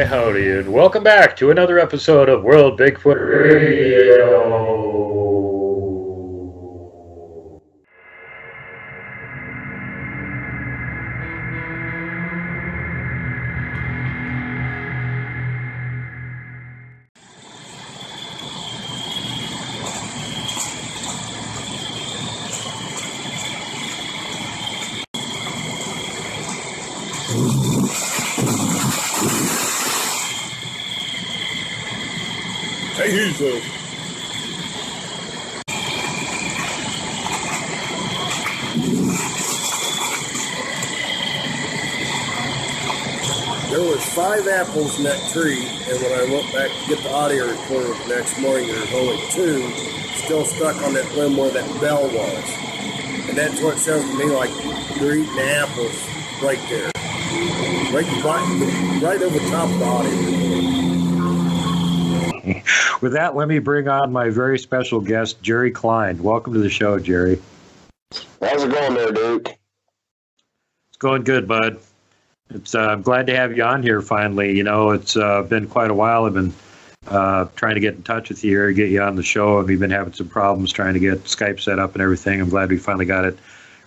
Howdy, and welcome back to another episode of World Bigfoot Radio. Hey, who's those? There was 5 apples in that tree, and when I went back to get the audio recorder the next morning, there was only 2 still stuck on that limb where that bell was. And that's what it sounds to me like you're eating apples right there. Right over top of the audio recorder. With that, let me bring on my very special guest, Jerry Cline. Welcome to the show, Jerry. How's it going there, Duke? It's going good, bud. I'm glad to have you on here finally. You know, it's been quite a while. I've been trying to get in touch with you or get you on the show, and we've been having some problems trying to get Skype set up and everything. I'm glad we finally got it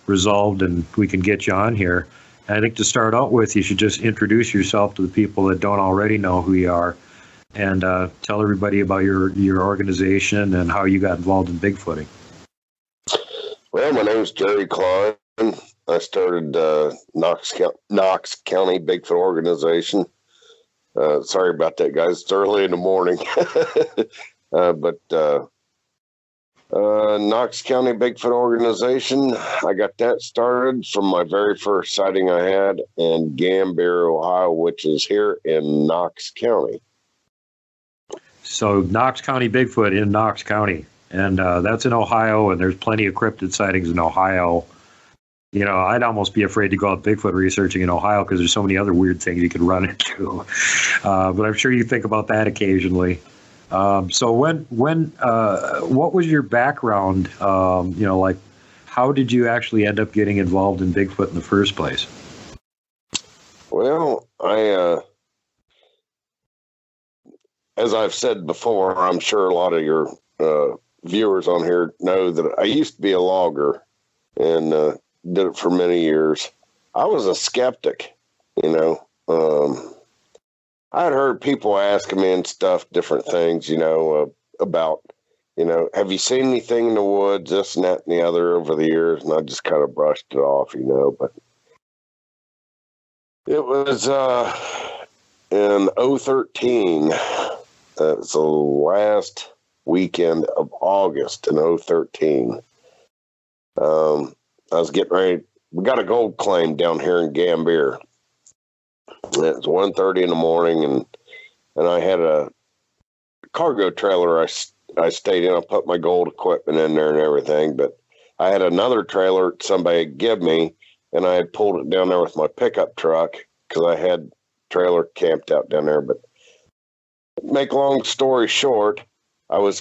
resolved and we can get you on here. And I think to start out with, you should just introduce yourself to the people that don't already know who you are. And tell everybody about your organization and how you got involved in Bigfooting. Well, my name's Jerry Cline. I started Knox County Bigfoot Organization. Sorry about that, guys. It's early in the morning. But Knox County Bigfoot Organization, I got that started from my very first sighting I had in Gambier, Ohio, which is here in Knox County. So Knox County Bigfoot in Knox County, and that's in Ohio, and there's plenty of cryptid sightings in Ohio. You know, I'd almost be afraid to go out Bigfoot researching in Ohio because there's so many other weird things you could run into. But I'm sure you think about that occasionally. So what was your background? You know, like, how did you actually end up getting involved in Bigfoot in the first place? Well, as I've said before, I'm sure a lot of your viewers on here know that I used to be a logger and did it for many years. I was a skeptic, you know. I had heard people asking me and stuff, different things, you know, about, you know, have you seen anything in the woods, this and that and the other over the years? And I just kind of brushed it off, you know. But it was in 2013. It's the last weekend of August in 2013. I was getting ready. We got a gold claim down here in Gambier. It was 1:30 in the morning, and I had a cargo trailer I stayed in. I put my gold equipment in there and everything, but I had another trailer somebody had given me, and I had pulled it down there with my pickup truck because I had trailer camped out down there. But make a long story short, I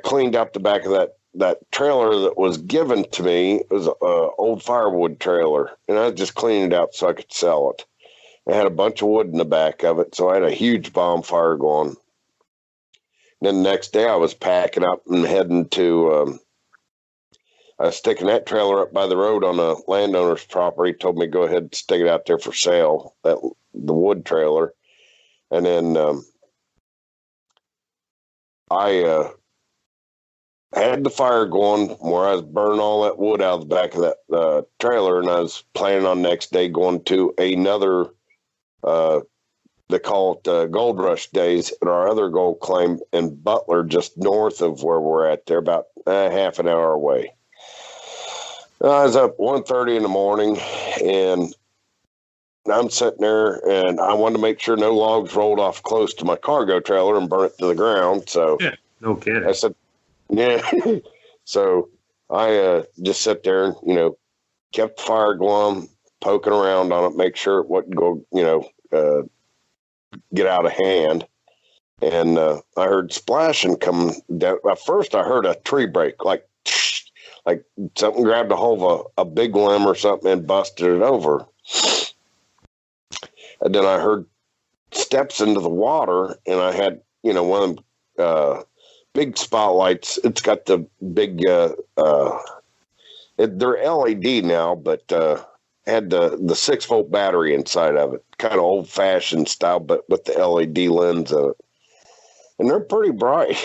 cleaned up the back of that trailer that was given to me. It was an old firewood trailer, and I just cleaned it up so I could sell it. It had a bunch of wood in the back of it, so I had a huge bonfire going. Then the next day I was packing up and heading to, I was sticking that trailer up by the road on a landowner's property, told me to go ahead and stick it out there for sale, the wood trailer. And then I had the fire going where I was burning all that wood out of the back of that trailer, and I was planning on next day going to another, they call it Gold Rush Days at our other gold claim in Butler, just north of where we're at there, about half an hour away. I was up 1:30 in the morning, and I'm sitting there, and I wanted to make sure no logs rolled off close to my cargo trailer and burn it to the ground. So Yeah, no kidding. I said, yeah. So I just sat there and, you know, kept the fire going, poking around on it, make sure it wouldn't go, you know, get out of hand. And I heard splashing coming down. At first I heard a tree break, like something grabbed a hold of a big limb or something and busted it over. And then I heard steps into the water, and I had, you know, one of them big spotlights. It's got the big, they're LED now, but had the 6-volt battery inside of it, kind of old fashioned style, but with the LED lens in it. And they're pretty bright.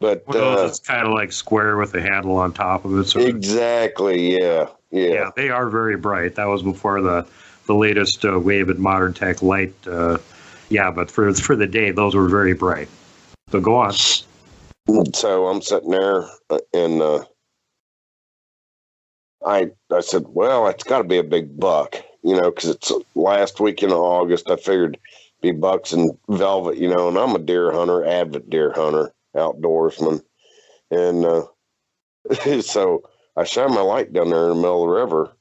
But it's kind of like square with a handle on top of it. So exactly, yeah. Yeah, they are very bright. That was before the latest wave of modern tech light. But for the day, those were very bright. So go on. So I'm sitting there, and I said, well, it's got to be a big buck, you know, because it's last week in August. I figured be bucks and velvet, you know, and I'm a deer hunter, avid deer hunter, outdoorsman. And so I shine my light down there in the middle of the river,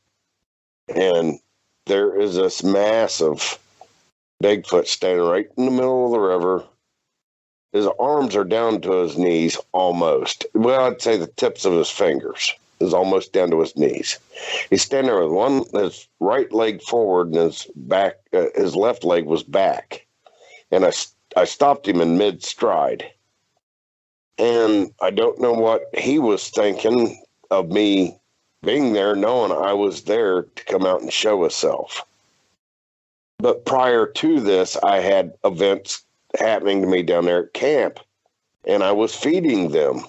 and there is this massive Bigfoot standing right in the middle of the river. His arms are down to his knees almost. Well, I'd say the tips of his fingers is almost down to his knees. He's standing there with his right leg forward and his back, his left leg was back. And I stopped him in mid stride. And I don't know what he was thinking of me being there, knowing I was there to come out and show himself. But prior to this, I had events happening to me down there at camp, and I was feeding them.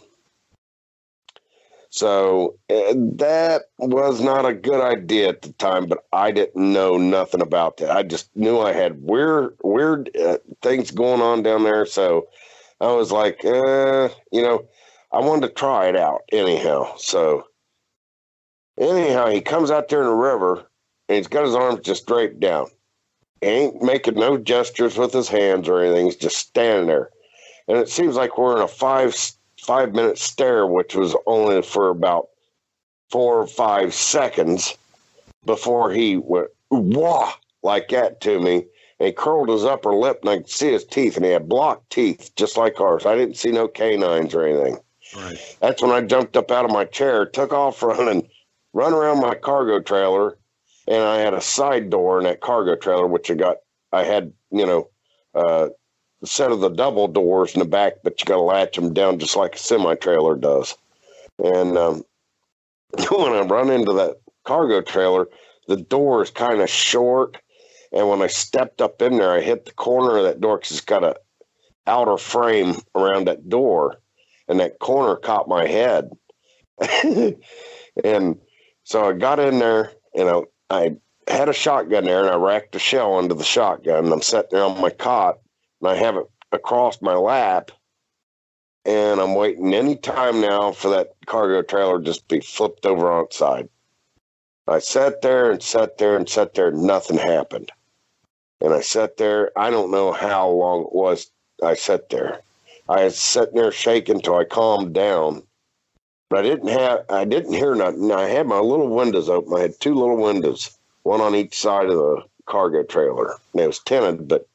So that was not a good idea at the time, but I didn't know nothing about that. I just knew I had weird things going on down there. So I was like, you know, I wanted to try it out anyhow. So anyhow, he comes out there in the river, and he's got his arms just draped down. He ain't making no gestures with his hands or anything. He's just standing there. And it seems like we're in a 5-minute stare, which was only for about 4 or 5 seconds before he went, wah, like that to me. And he curled his upper lip, and I could see his teeth, and he had blocked teeth just like ours. I didn't see no canines or anything. Right. That's when I jumped up out of my chair, took off running, run around my cargo trailer, and I had a side door in that cargo trailer, which I had, you know, a set of the double doors in the back, but you got to latch them down just like a semi-trailer does. And when I run into that cargo trailer, the door is kind of short. And when I stepped up in there, I hit the corner of that door because it's got a outer frame around that door. And that corner caught my head. And so I got in there, and I had a shotgun there, and I racked a shell under the shotgun. And I'm sitting there on my cot, and I have it across my lap, and I'm waiting any time now for that cargo trailer just be flipped over on its side. I sat there and sat there and sat there, and nothing happened. And I sat there, I don't know how long it was I sat there. I was sitting there shaking till I calmed down. But I didn't hear nothing. I had my little windows open. I had 2 little windows, one on each side of the cargo trailer. And it was tinted, but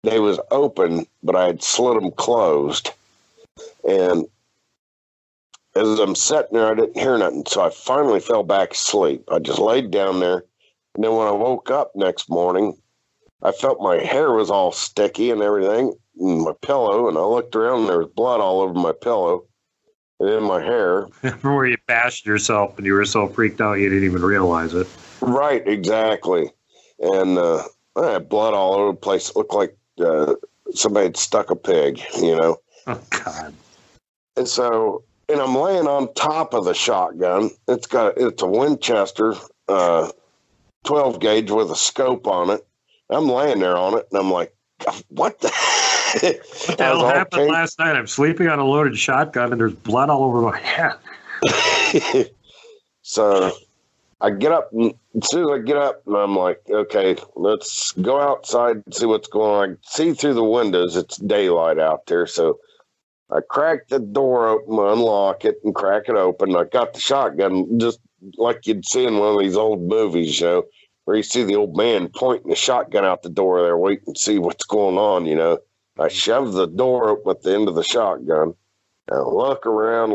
they was open, but I had slid them closed. And as I'm sitting there, I didn't hear nothing. So I finally fell back asleep. I just laid down there. And then when I woke up next morning, I felt my hair was all sticky and everything, and my pillow, and I looked around and there was blood all over my pillow and in my hair. Where you bashed yourself and you were so freaked out you didn't even realize it. Right, exactly. And I had blood all over the place. It looked like somebody had stuck a pig, you know. Oh, God. And so, and I'm laying on top of the shotgun. It's a Winchester 12 gauge with a scope on it. I'm laying there on it, and I'm like, what the What the hell happened last night? I'm sleeping on a loaded shotgun, and there's blood all over my head. So I get up, and as soon as I get up, and I'm like, okay, let's go outside and see what's going on. I see through the windows, it's daylight out there. So I crack the door open, unlock it, and crack it open. I got the shotgun just like you'd see in one of these old movies, you know, where you see the old man pointing the shotgun out the door there, waiting to see what's going on, you know. I shove the door open at the end of the shotgun, and I look around.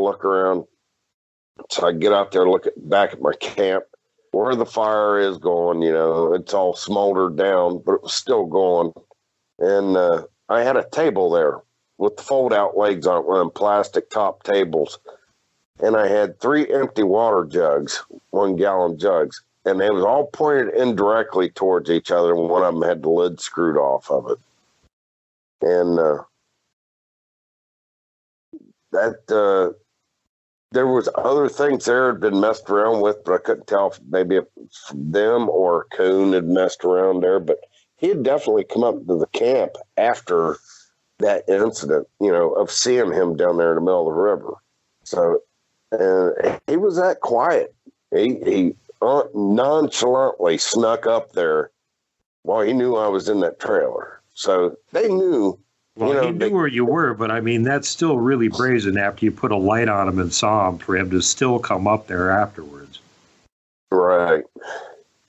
So I get out there, back at my camp, where the fire is going, you know. It's all smoldered down, but it was still going. And I had a table there with the fold-out legs on it, one of them plastic top tables. And I had 3 empty water jugs, 1-gallon jugs. And they was all pointed indirectly towards each other, and one of them had the lid screwed off of it. And there was other things there had been messed around with, but I couldn't tell if maybe it's them or a coon had messed around there. But he had definitely come up to the camp after that incident, you know, of seeing him down there in the middle of the river. So, and he was that quiet. He nonchalantly snuck up there while he knew I was in that trailer. So they knew. Well, you know, he knew where you were, but I mean, that's still really brazen after you put a light on him and saw him, for him to still come up there afterwards. Right.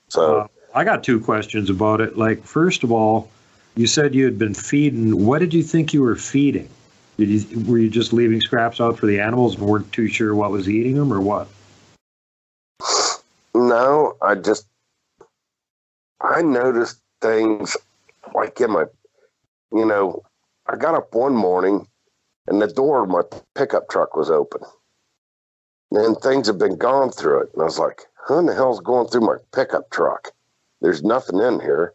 So I got 2 questions about it. Like, first of all, you said you had been feeding. What did you think you were feeding? Were you just leaving scraps out for the animals and weren't too sure what was eating them, or what? No, I noticed things like in my, you know, I got up one morning and the door of my pickup truck was open. And things had been gone through it. And I was like, who in the hell's going through my pickup truck? There's nothing in here.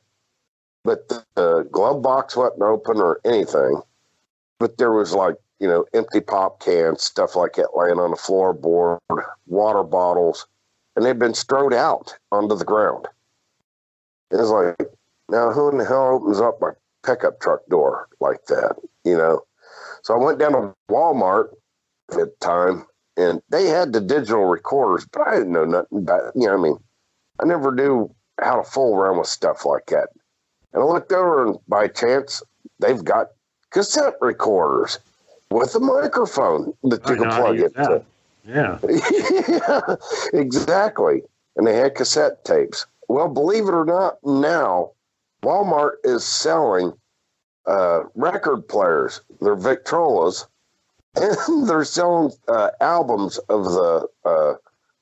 But the glove box wasn't open or anything. But there was, like, you know, empty pop cans, stuff like that laying on the floorboard, water bottles. And they'd been strode out onto the ground. It was like, now who in the hell opens up my pickup truck door like that, you know? So I went down to Walmart at the time, and they had the digital recorders, but I didn't know nothing about, you know, I mean, I never knew how to fool around with stuff like that. And I looked over, and by chance, they've got cassette recorders with a microphone that you can plug into. Yeah. Yeah, exactly. And they had cassette tapes. Well, believe it or not, now Walmart is selling record players. They're Victrolas, and they're selling albums of the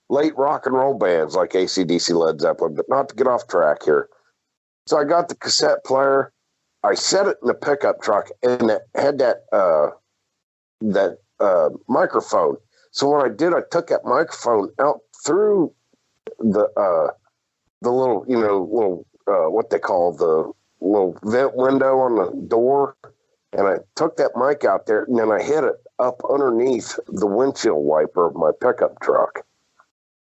late rock and roll bands like AC/DC, Led Zeppelin, but not to get off track here. So I got the cassette player. I set it in the pickup truck, and it had that microphone. So what I did, I took that microphone out through the little, you know, what they call the little vent window on the door, and I took that mic out there, and then I hit it up underneath the windshield wiper of my pickup truck.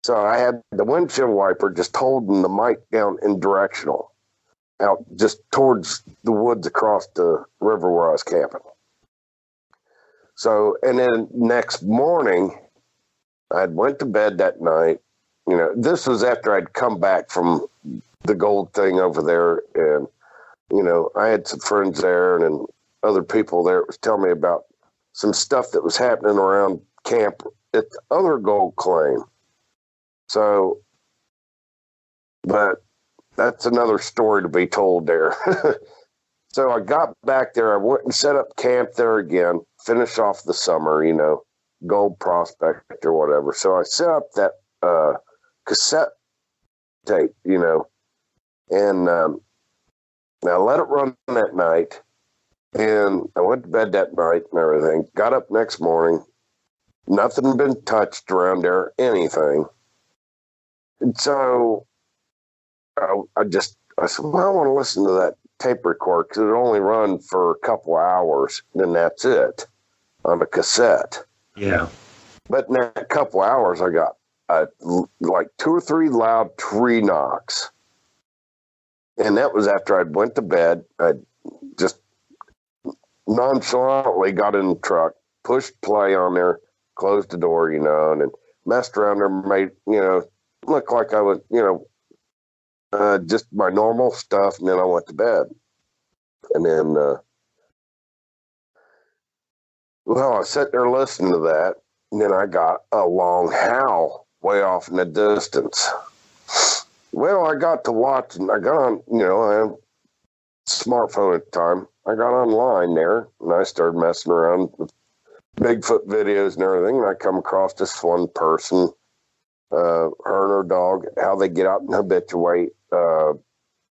So I had the windshield wiper just holding the mic down in directional, out just towards the woods across the river where I was camping. So, and then next morning, I went to bed that night. You know, this was after I'd come back from the gold thing over there. And, you know, I had some friends there and other people there that was telling me about some stuff that was happening around camp at the other gold claim. So, but that's another story to be told there. So I got back there. I went and set up camp there again, finish off the summer, you know, gold prospect or whatever. So I set up that cassette tape, you know, and Now I let it run that night, and I went to bed that night and everything. Got up next morning, nothing had been touched around there, anything. And so I said, well, I want to listen to that tape record because it only run for a couple hours, then that's it on a cassette. Yeah. But in that couple hours, I got like 2 or 3 loud tree knocks. And that was after I'd went to bed. I just nonchalantly got in the truck, pushed play on there, closed the door, and then messed around there, made, look like I was, just my normal stuff. And then I went to bed. And then, I sat there listening to that. And then I got a long howl way off in the distance. Well, I got to watch, and I got on, I had a smartphone at the time. I got online there, and I started messing around with Bigfoot videos and everything, and I come across this one person, her and her dog, how they get out and habituate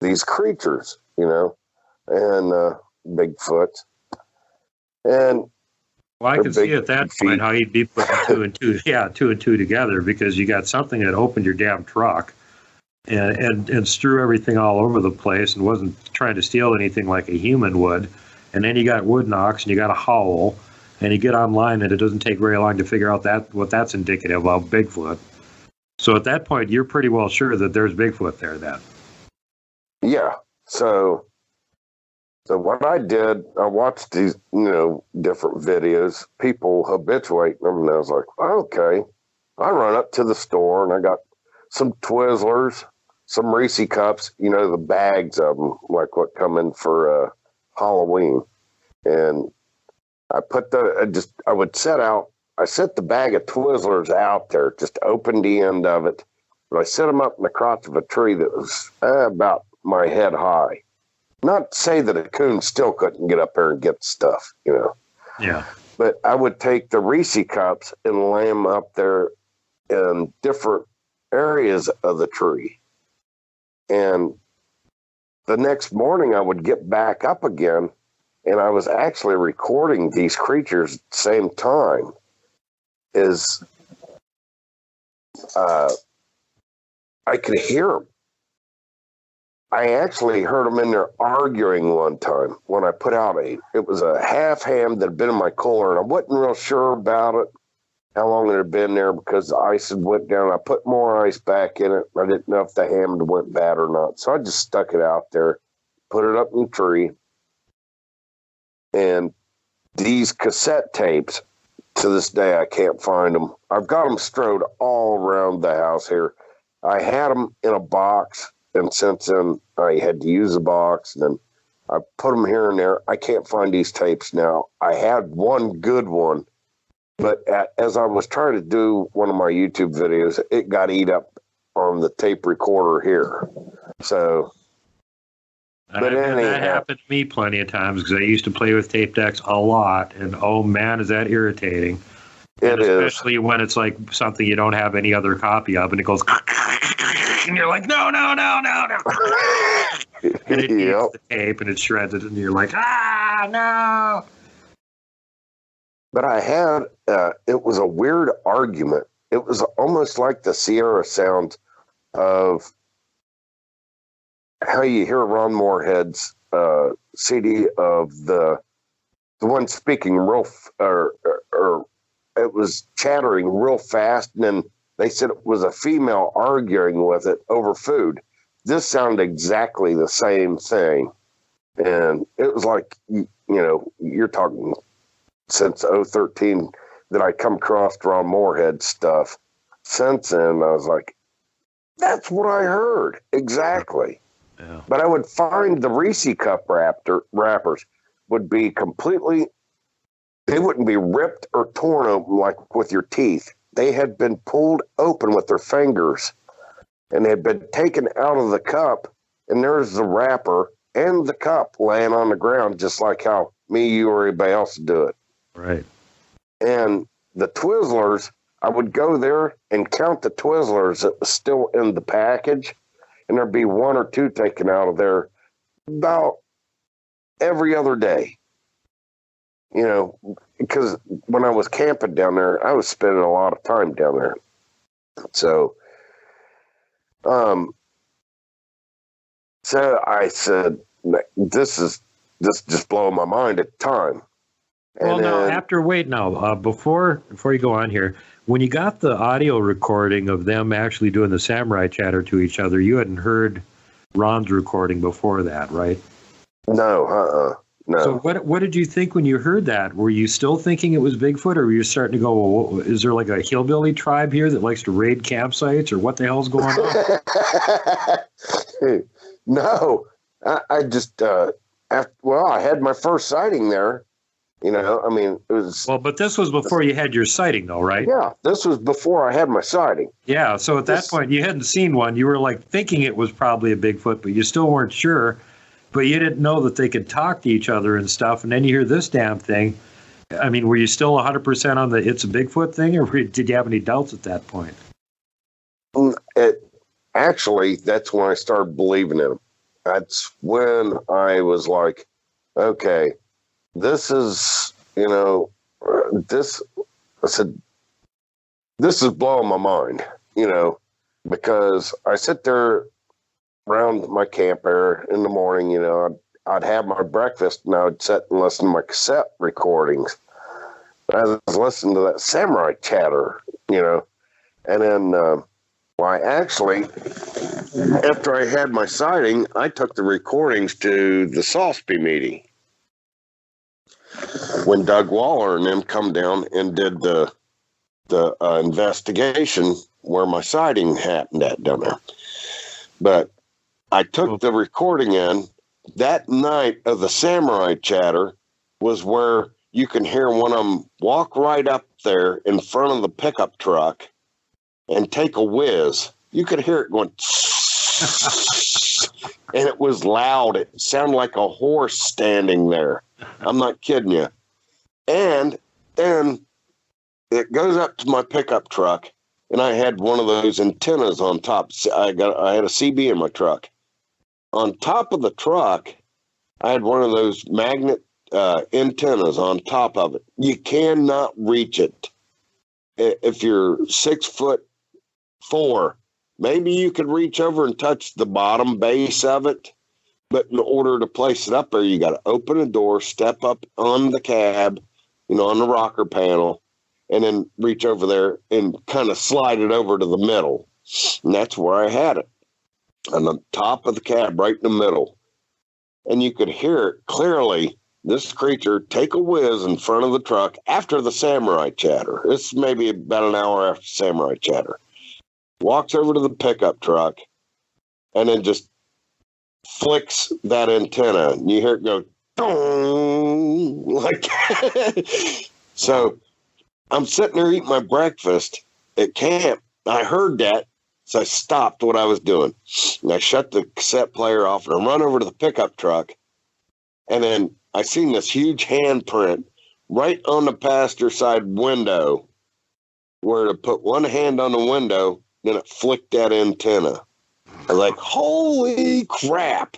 these creatures, and Bigfoot. And well, I can see at that point how you'd be putting 2 and 2, 2 and 2 together, because you got something that opened your damn truck and strew everything all over the place and wasn't trying to steal anything like a human would. And then you got wood knocks and you got a howl, and you get online and it doesn't take very long to figure out what that's indicative of, Bigfoot. So at that point, you're pretty well sure that there's Bigfoot there then. Yeah. So what I did, I watched these, different videos, people habituating them, and I was like, okay. I run up to the store and I got some Twizzlers, some Reese cups, the bags of them, like what come in for Halloween. And I set the bag of Twizzlers out there, just opened the end of it. But I set them up in the crotch of a tree that was about my head high. Not to say that a coon still couldn't get up there and get stuff, Yeah. But I would take the Reese cups and lay them up there in different areas of the tree. And the next morning I would get back up again, and I was actually recording these creatures at the same time as I could hear them. I actually heard them in there arguing one time when I put out it was a half ham that had been in my cooler, and I wasn't real sure about it, how long it had been there, because the ice had went down. I put more ice back in it. I didn't know if the ham had went bad or not. So I just stuck it out there, put it up in the tree. And these cassette tapes, to this day, I can't find them. I've got them strode all around the house here. I had them in a box, and since then I had to use a box, and then I put them here and there. I can't find these tapes now. I had one good one, but as I was trying to do one of my YouTube videos, it got eat up on the tape recorder here. So, that happened to me plenty of times, because I used to play with tape decks a lot, and oh man, is that irritating. It is. Especially when it's like something you don't have any other copy of, and it goes, and you're like, no. And it eats the tape, and it shreds it, and you're like, no. But I had, it was a weird argument. It was almost like the Sierra sound of how you hear Ron Moorhead's CD of the one speaking real, or it was chattering real fast, and then they said it was a female arguing with it over food. This sounded exactly the same thing. And it was like, you're talking since 2013 that I come across Ron Moorhead stuff. Since then, I was like, that's what I heard. Exactly. Yeah. But I would find the Reese Cup wrappers would be completely, they wouldn't be ripped or torn open like with your teeth. They had been pulled open with their fingers, and they had been taken out of the cup, and there's the wrapper and the cup laying on the ground, just like how me, you, or anybody else would do it. Right. And the Twizzlers, I would go there and count the Twizzlers that was still in the package, and there'd be 1 or 2 taken out of there about every other day. Because when I was camping down there, I was spending a lot of time down there. So, so I said, this just blowing my mind at the time. Well, before you go on here, when you got the audio recording of them actually doing the samurai chatter to each other, you hadn't heard Ron's recording before that, right? No. So what did you think when you heard that? Were you still thinking it was Bigfoot, or were you starting to go, well, is there like a hillbilly tribe here that likes to raid campsites, or what the hell's going on? No, I just, I had my first sighting there. It was... Well, but this was before you had your sighting, though, right? Yeah, this was before I had my sighting. Yeah, so at that point, you hadn't seen one. You were, like, thinking it was probably a Bigfoot, but you still weren't sure. But you didn't know that they could talk to each other and stuff. And then you hear this damn thing. I mean, were you still 100% on the it's a Bigfoot thing, or did you have any doubts at that point? Actually, that's when I started believing in him. That's when I was like, okay, this is, I said, this is blowing my mind, because I sit there around my camper in the morning, I'd have my breakfast and I would sit and listen to my cassette recordings. I was listening to that samurai chatter, and then, actually, after I had my sighting, I took the recordings to the Salisbury meeting when Doug Waller and them come down and did the investigation where my sighting happened at down there. But I took the recording in. That night of the samurai chatter was where you can hear one of them walk right up there in front of the pickup truck and take a whiz. You could hear it going, and it was loud. It sounded like a horse standing there. I'm not kidding you. And then it goes up to my pickup truck, and I had one of those antennas on top. I had a CB in my truck. On top of the truck, I had one of those magnet antennas on top of it. You cannot reach it. If you're 6'4", maybe you could reach over and touch the bottom base of it. But in order to place it up there, you got to open a door, step up on the cab, on the rocker panel, and then reach over there and kind of slide it over to the middle. And that's where I had it, on the top of the cab, right in the middle. And you could hear it clearly, this creature take a whiz in front of the truck after the samurai chatter. It's maybe about an hour after samurai chatter. Walks over to the pickup truck and then just flicks that antenna. And you hear it go, dong, like So I'm sitting there eating my breakfast at camp. I heard that, so I stopped what I was doing. And I shut the cassette player off and I run over to the pickup truck. And then I seen this huge handprint right on the passenger side window where to put one hand on the window, then it flicked that antenna. I was like, holy crap.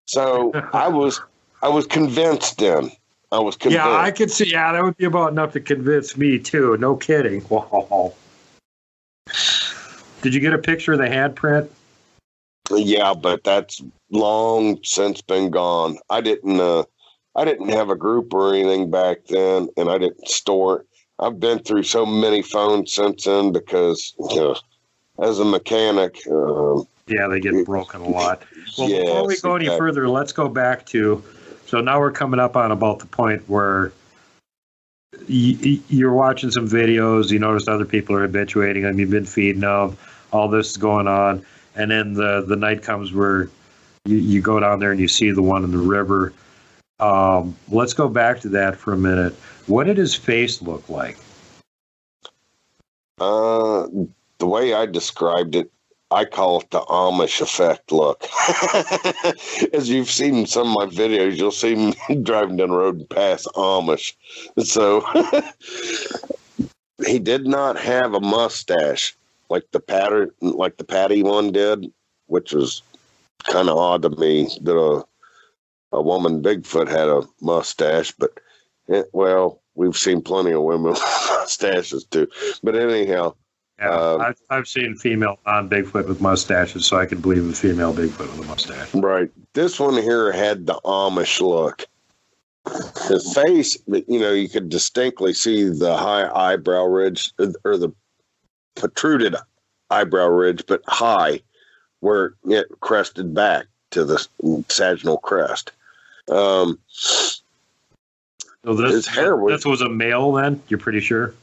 So I was convinced then. I was convinced. Yeah, I could see. Yeah, that would be about enough to convince me too. No kidding. Wow. Did you get a picture of the handprint? Yeah, but that's long since been gone. I didn't have a group or anything back then, and I didn't store it. I've been through so many phones since then because, as a mechanic, they get broken a lot. Well, yes, before we go any further, let's go back to. So now we're coming up on about the point where you're watching some videos. You noticed other people are habituating them. You've been feeding them. All this is going on. And then the night comes where you go down there and you see the one in the river. Let's go back to that for a minute. What did his face look like? The way I described it, I call it the Amish effect look. As you've seen in some of my videos, you'll see me driving down the road and pass Amish. So he did not have a mustache like the Patty one did, which was kind of odd to me that a woman Bigfoot had a mustache, but well, we've seen plenty of women with mustaches too. But anyhow, Yeah, I've seen female non-Bigfoot with mustaches, so I can believe a female Bigfoot with a mustache. right. This one here had the Amish look. His face, you could distinctly see the high eyebrow ridge or the protruded eyebrow ridge, but high where it crested back to the sagittal crest. So his hair was... This was a male then? You're pretty sure?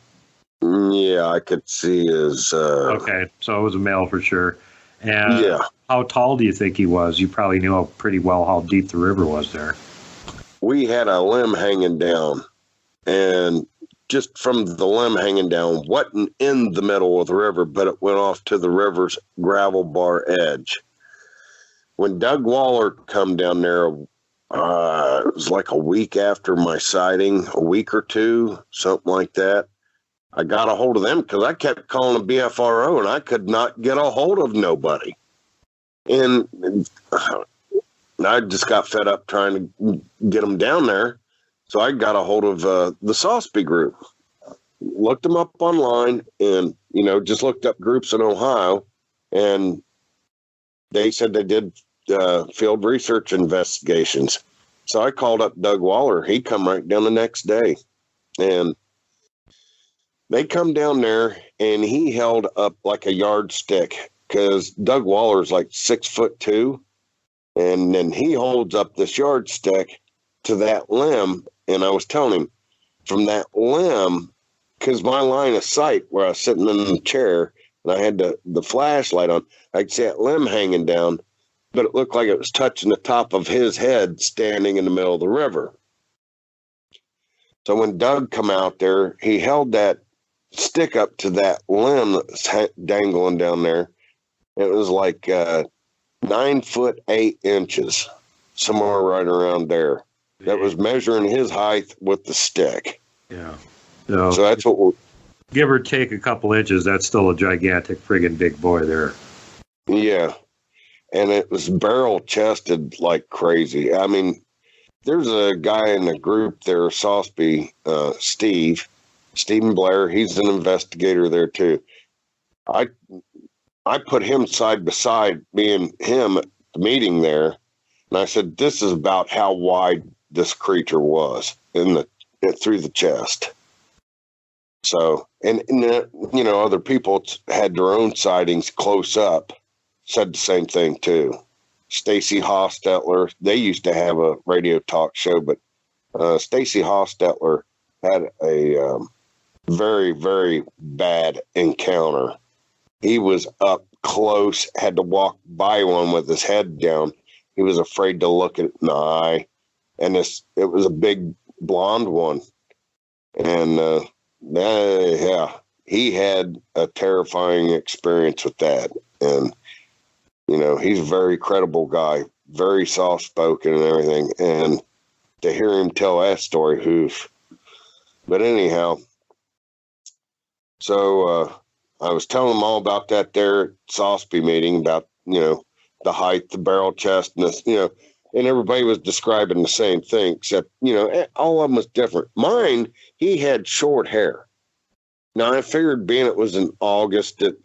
Yeah, I could see his... Okay, so it was a male for sure. And yeah. How tall do you think he was? You probably knew pretty well how deep the river was there. We had a limb hanging down, and just from the limb hanging down, wasn't in the middle of the river, but it went off to the river's gravel bar edge. When Doug Waller come down there, it was like a week after my sighting, a week or two, something like that. I got a hold of them because I kept calling the BFRO and I could not get a hold of nobody. And I just got fed up trying to get them down there. So I got a hold of the Sosby group, looked them up online and, just looked up groups in Ohio. And they said they did field research investigations. So I called up Doug Waller. He come right down the next day. And they come down there and he held up like a yardstick because Doug Waller's like 6'2". And then he holds up this yardstick to that limb. And I was telling him from that limb, because my line of sight where I was sitting in the chair and I had the flashlight on, I could see that limb hanging down, but it looked like it was touching the top of his head standing in the middle of the river. So when Doug come out there, he held that stick up to that limb that's dangling down there. It was like 9'8", somewhere right around there. That was measuring his height with the stick. Yeah. So that's what give or take a couple inches, that's still a gigantic friggin' big boy there. Yeah. And it was barrel chested like crazy. I mean, there's a guy in the group there, Sosby, Stephen Blair. He's an investigator there too. I put him side by side, me and him at the meeting there. And I said, this is about how wide this creature was through the chest. So, and other people had their own sightings close up, said the same thing too. Stacy Hostetler, they used to have a radio talk show, but Stacy Hostetler had a very, very bad encounter. He was up close, had to walk by one with his head down. He was afraid to look it in the eye. And it was a big blonde one. And he had a terrifying experience with that. And, he's a very credible guy, very soft-spoken and everything. And to hear him tell that story, oof. But anyhow, so I was telling them all about that there at Sosby meeting, about, the height, the barrel chest, and and everybody was describing the same thing, except, all of them was different. Mine, he had short hair. Now, I figured being it was in August, that,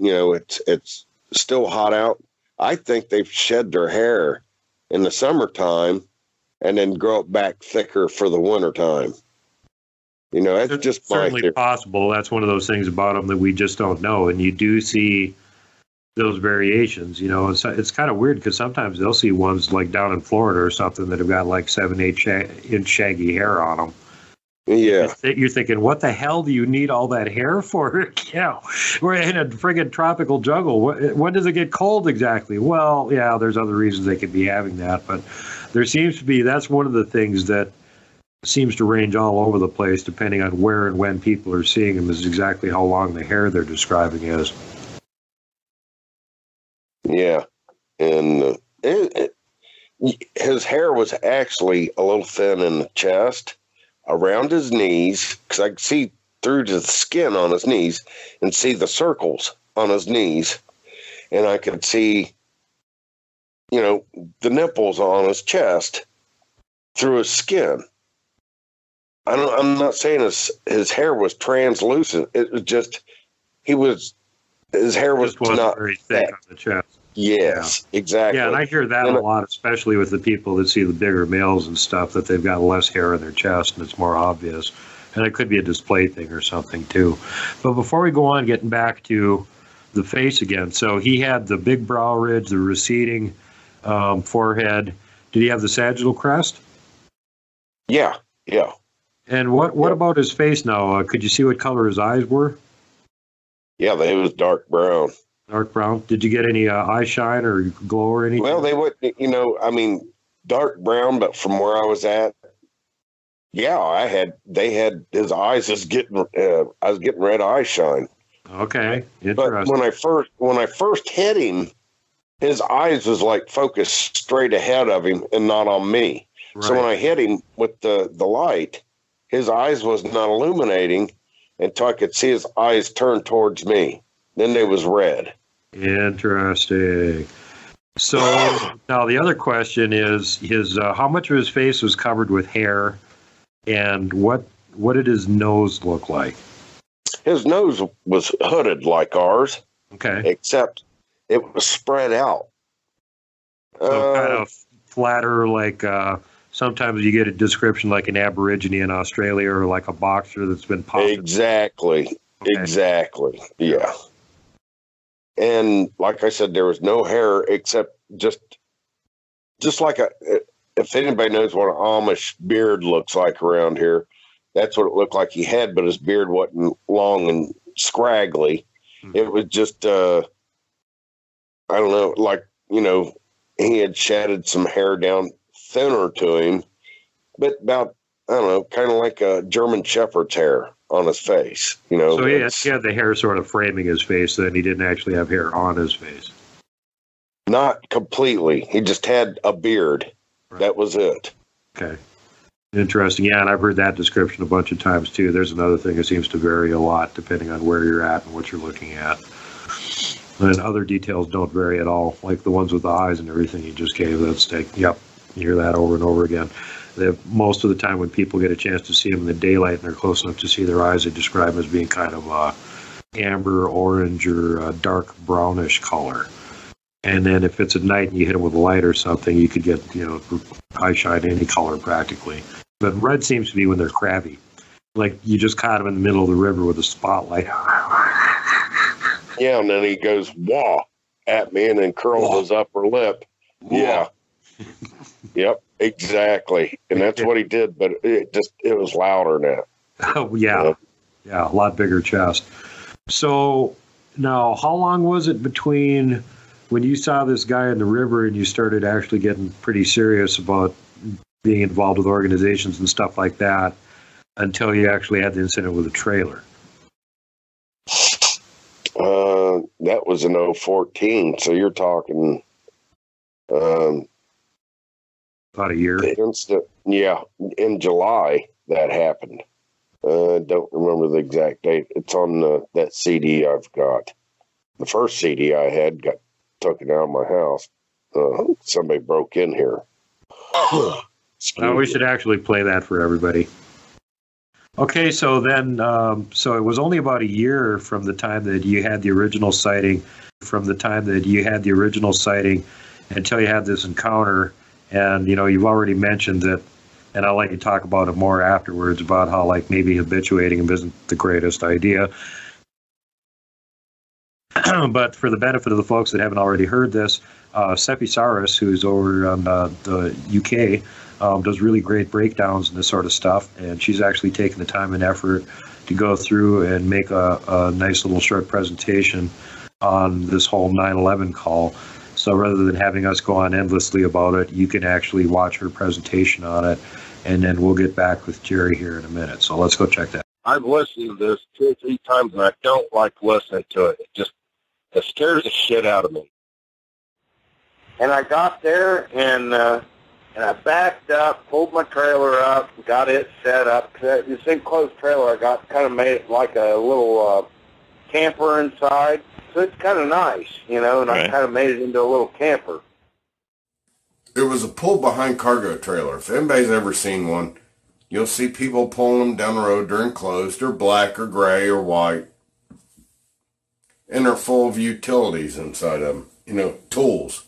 it's still hot out. I think they've shed their hair in the summertime and then grow it back thicker for the wintertime. That's it's just certainly possible. That's one of those things about them that we just don't know. And you do see those variations, it's kind of weird because sometimes they'll see ones like down in Florida or something that have got like 7-8 inch shaggy hair on them. Yeah. You're thinking, what the hell do you need all that hair for? We're in a friggin' tropical jungle. When does it get cold exactly? Well, yeah, there's other reasons they could be having that, but there seems to be, that's one of the things that seems to range all over the place depending on where and when people are seeing them, is exactly how long the hair they're describing is. Yeah. And his hair was actually a little thin in the chest, around his knees, because I could see through to the skin on his knees and see the circles on his knees. And I could see the nipples on his chest through his skin. I'm not saying his hair was translucent. It was just his hair was Just wasn't not very thick on the chest. Yes, exactly. Yeah, and I hear that a lot, especially with the people that see the bigger males and stuff, that they've got less hair in their chest and it's more obvious. And it could be a display thing or something too. But before we go on, getting back to the face again. So he had the big brow ridge, the receding forehead. Did he have the sagittal crest? Yeah. And what about his face now? Could you see what color his eyes were? Yeah, they was dark brown. Dark brown. Did you get any eye shine or glow or anything? Well, they would, dark brown, but from where I was at, they had his eyes I was getting red eye shine. Okay, interesting. But when I first hit him, his eyes was like focused straight ahead of him and not on me. Right. So when I hit him with the light, his eyes was not illuminating until I could see his eyes turn towards me. Then they was red. Interesting. So now the other question is his how much of his face was covered with hair, and what did his nose look like? His nose was hooded like ours. Okay. Except it was spread out. So kind of flatter, like sometimes you get a description like an Aborigine in Australia or like a boxer that's been popped. Exactly. Okay. Exactly. Yeah. And like I said, there was no hair except just like if anybody knows what an Amish beard looks like around here, that's what it looked like he had, but his beard wasn't long and scraggly. Mm-hmm. It was just, I don't know, like, he had shedded some hair down thinner to him, but about, I don't know, kind of like a German Shepherd's hair on his face, So he had the hair sort of framing his face, so then he didn't actually have hair on his face. Not completely. He just had a beard. Right. That was it. Okay. Interesting. Yeah, and I've heard that description a bunch of times too. There's another thing that seems to vary a lot depending on where you're at and what you're looking at. And other details don't vary at all, like the ones with the eyes and everything you just gave. Yep, you hear that over and over again. Most of the time when people get a chance to see them in the daylight and they're close enough to see their eyes, they describe them as being kind of amber, orange, or dark brownish color. And then if it's at night and you hit them with a light or something, you could get, eye shine any color practically. But red seems to be when they're crabby. Like you just caught them in the middle of the river with a spotlight. Yeah, and then he goes, wah, at me and then curls his upper lip. Wah. Yeah. Yep, exactly. And that's what he did, but it was louder now. Oh, yeah. Yeah, a lot bigger chest. So now, how long was it between when you saw this guy in the river and you started actually getting pretty serious about being involved with organizations and stuff like that until you actually had the incident with a trailer? That was in 2014, so you're talking about a year. Yeah, in July that happened. Don't remember the exact date. It's on that CD I've got. The first CD I had got taken out of my house. Somebody broke in here. We should actually play that for everybody. Okay, so then, so it was only about a year from the time that you had the original sighting, until you had this encounter. And, you've already mentioned that, and I'll let you talk about it more afterwards, about how, like, maybe habituating him isn't the greatest idea. But for the benefit of the folks that haven't already heard this, Sephisaurus, who's over on the UK, does really great breakdowns and this sort of stuff, and she's actually taken the time and effort to go through and make a nice little short presentation on this whole 9/11 call. So rather than having us go on endlessly about it, you can actually watch her presentation on it, and then we'll get back with Jerry here in a minute. So let's go check that. I've listened to this 2 or 3 times, and I don't like listening to it. It scares the shit out of me. And I got there, and I backed up, pulled my trailer up, got it set up. This enclosed trailer I got kind of made it like a little camper inside. So it's kind of nice, and right. I kind of made it into a little camper. There was a pull-behind cargo trailer. If anybody's ever seen one, you'll see people pulling them down the road. They're enclosed. They're black or gray or white. And they're full of utilities inside of them. Tools.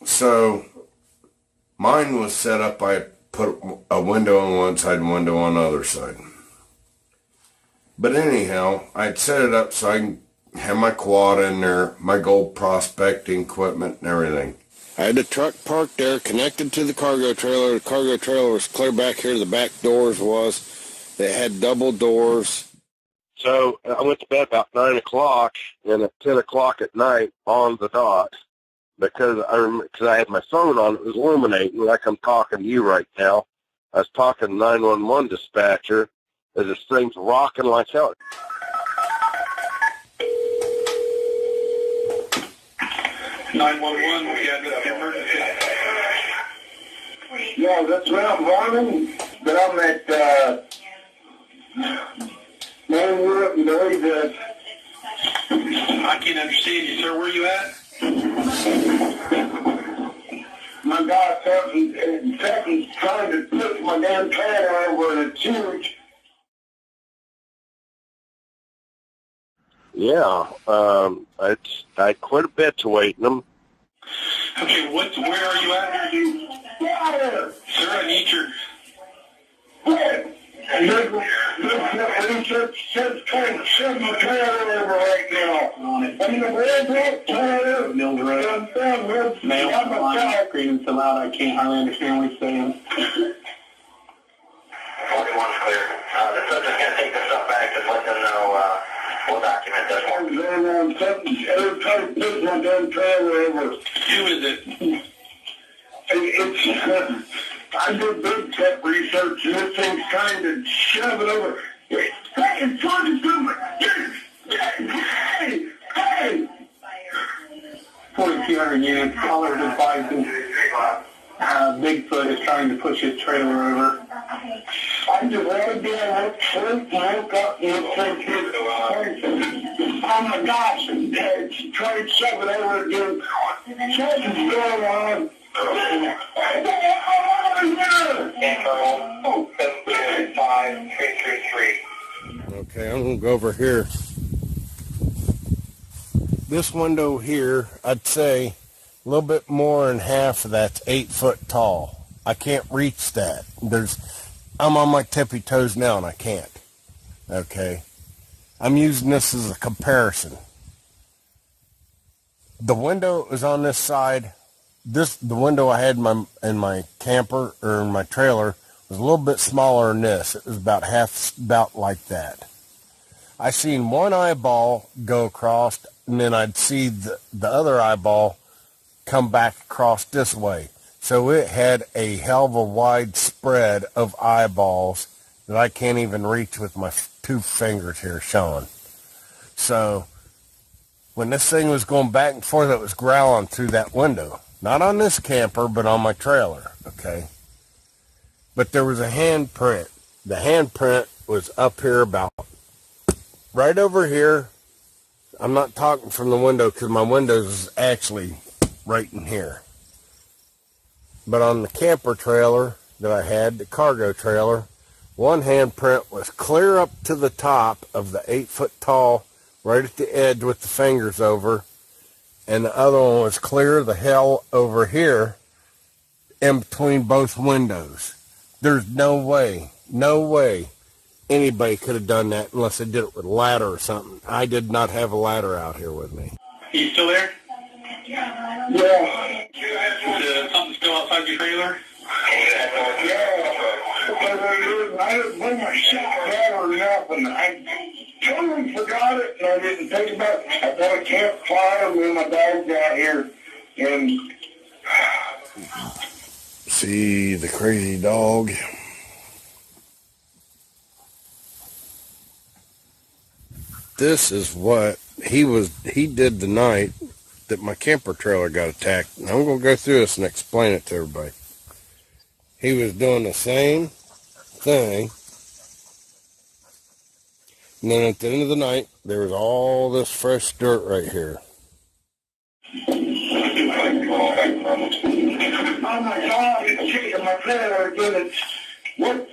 So mine was set up, I put a window on one side and window on the other side. But anyhow, I'd set it up so I can have my quad in there, my gold prospecting equipment and everything. I had the truck parked there, connected to the cargo trailer. The cargo trailer was clear back here. The back doors was. They had double doors. So I went to bed about 9 o'clock, and at 10 o'clock at night on the dot, because I had my phone on, it was illuminating like I'm talking to you right now. I was talking to 911 dispatcher as this thing's rocking like hell. 911, we got an emergency. Yeah, that's Ralph Varman, but I'm at main Europe and believe I can't understand you, sir. Where you at? my guy Kentucky's trying to put my damn trailer over, and it's huge. Yeah, it's quite a bit to waiting them. Okay, where are you at? Yeah. Sir, I need your... Just trying to shove my trailer over right now. I'm in the red trailer. Mills Road. Mail, I'm screaming so loud I can't hardly understand what he's saying. 41's clear. The subject's going to take the stuff back. Just let them know we'll document this one. They're trying to put my damn trailer over. Who is it? It's I did big tech research, and this thing's trying to shove it over. It's trying to do it. Hey! 4,200 units, callers advising Bigfoot is trying to push his trailer over. I just laid down, went to sleep, and woke up, and it's like, oh my gosh, it's trying to shove it over again. Something's going on. Info 725-333. Okay, I'm going to go over here. This window here, I'd say a little bit more than half of that's 8 foot tall. I can't reach that. I'm on my tippy toes now and I can't. Okay. I'm using this as a comparison. The window is on this side. The window I had in my camper or in my trailer was a little bit smaller than this. It was about like that. I seen one eyeball go across, and then I'd see the other eyeball come back across this way. So it had a hell of a wide spread of eyeballs that I can't even reach with my 2 fingers here showing. So when this thing was going back and forth, it was growling through that window. Not on this camper, but on my trailer, okay? But there was a handprint. The handprint was up here about right over here. I'm not talking from the window because my window is actually right in here. But on the camper trailer that I had, the cargo trailer, one handprint was clear up to the top of the 8 foot tall, right at the edge with the fingers over. And the other one was clear the hell over here in between both windows. There's no way anybody could have done that unless they did it with a ladder or something. I did not have a ladder out here with me. You still there? Yeah. Is something still outside your trailer? Yeah. I didn't bring my shit down or nothing. I totally forgot it, and I didn't think about it. I got a campfire, me and my dog's out here, and... See the crazy dog. This is what he did the night that my camper trailer got attacked. And I'm going to go through this and explain it to everybody. He was doing the same thing. And then at the end of the night, there was all this fresh dirt right here. Oh my God, it's shaking my trailer again. What?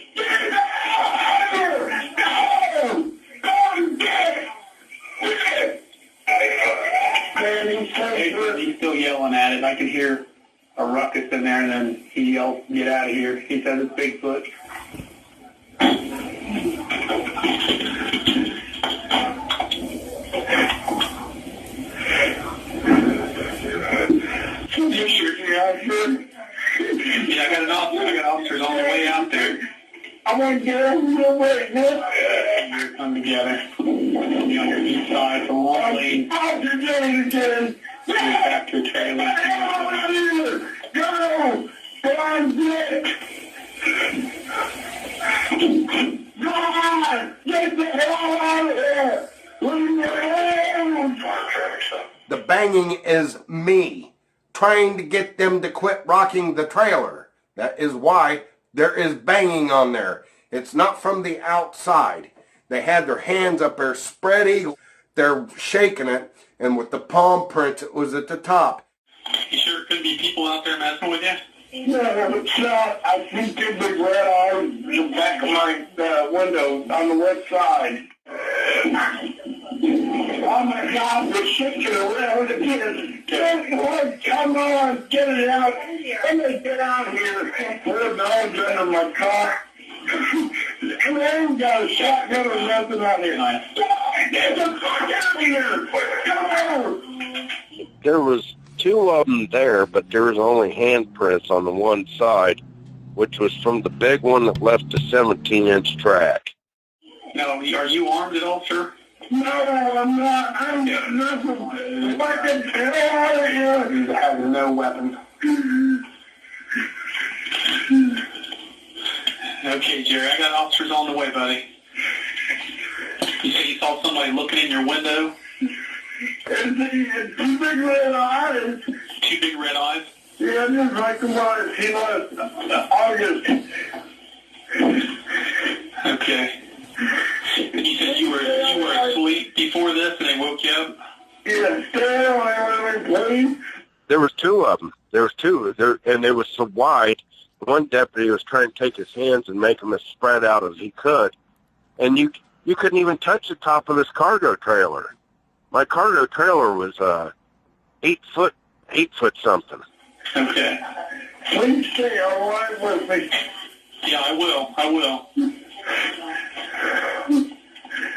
He's still yelling at it. I can hear a ruckus in there, and then he yells, "Get out of here." He says it's Bigfoot. Yeah, I got an officer. I got officers on the way out there. I want to get over your way, man. We're coming together. Be on your east side, the long lane. I'll do it again. Get back to a trailer. Go! I'm dead! God! Get the hell out of here! Leave me alone! The banging is me trying to get them to quit rocking the trailer. That is why there is banging on there. It's not from the outside. They had their hands up there spread eagle. They're shaking it, and with the palm prints, it was at the top. You sure it couldn't be people out there messing with you? No, it's not. I see two big red eyes in the back of my window on the left side. Oh my God, they're shaking around again. Come on, get it out. Let me get out here. Put a dog under my car. And I ain't got a shotgun or nothing out here. Get the fuck out of here. Come on. There was two of them there, but there was only handprints on the one side, which was from the big one that left a 17-inch track. Now, are you armed at all, sir? No, I'm not. I'm got nothing. Fucking get out of here. He has no weapons. Okay, Jerry, I got officers on the way, buddy. You say you saw somebody looking in your window? It's two big red eyes. Two big red eyes? Yeah, just like the one he left August. Okay. And you said you were asleep before this and they woke you up? Yeah, stay away, please. There was two of them. There was two, and they were so wide. One deputy was trying to take his hands and make them as spread out as he could, and you couldn't even touch the top of this cargo trailer. My cargo trailer was 8 foot something. Okay. Please stay alive with me. Yeah, I will.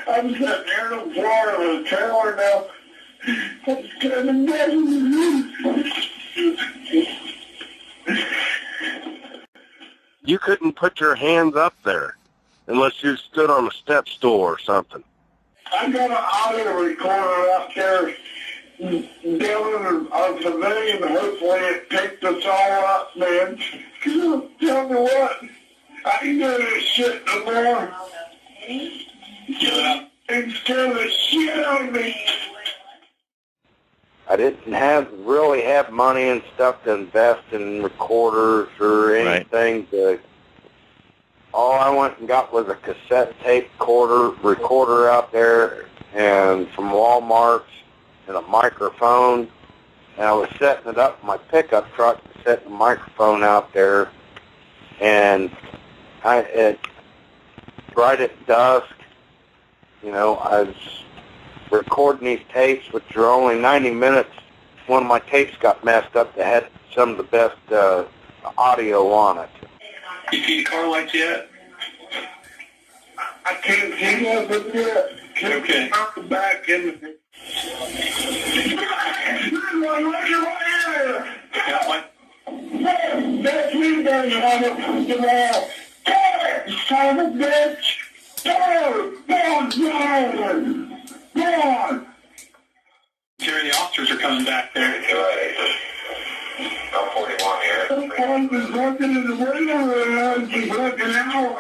I'm sitting here on the floor of the trailer now. I'm standing there. You couldn't put your hands up there unless you stood on a step stool or something. I got an audio recorder out there down on civilian. Hopefully it picked us all up, man. Tell me what, I ain't doing this shit no more. Give it up. It's scaring the shit out of me. I didn't really have money and stuff to invest in recorders or anything. Right. All I went and got was a cassette tape recorder out there, and from Walmart, and a microphone. And I was setting it up in my pickup truck, setting the microphone out there, and right at dusk, I was recording these tapes, which are only 90 minutes. One of my tapes got messed up that had some of the best audio on it. You see the car lights yet? I can't see nothing yet. Okay. I'm back in. Got what? That's me down on the wall. Son of a bitch. Go on. Jerry, the officers are coming back there. I'm 41 here. I'm just looking in the window and I'm just looking out.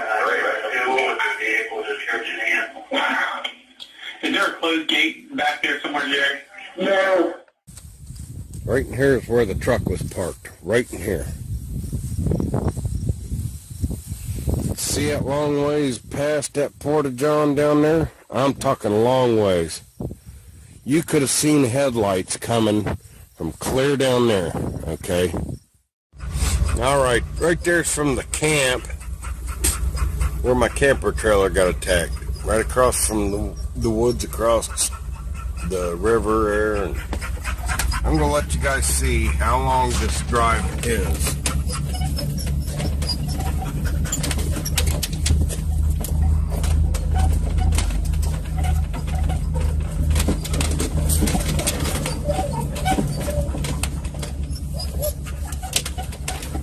Is there a closed gate back there somewhere, Jerry? No. Right in here is where the truck was parked. Right in here. See that long ways past that porta-john down there? I'm talking a long ways. You could have seen headlights coming from clear down there, okay? All right, right there's from the camp where my camper trailer got attacked. Right across from the woods across the river there. And I'm going to let you guys see how long this drive is.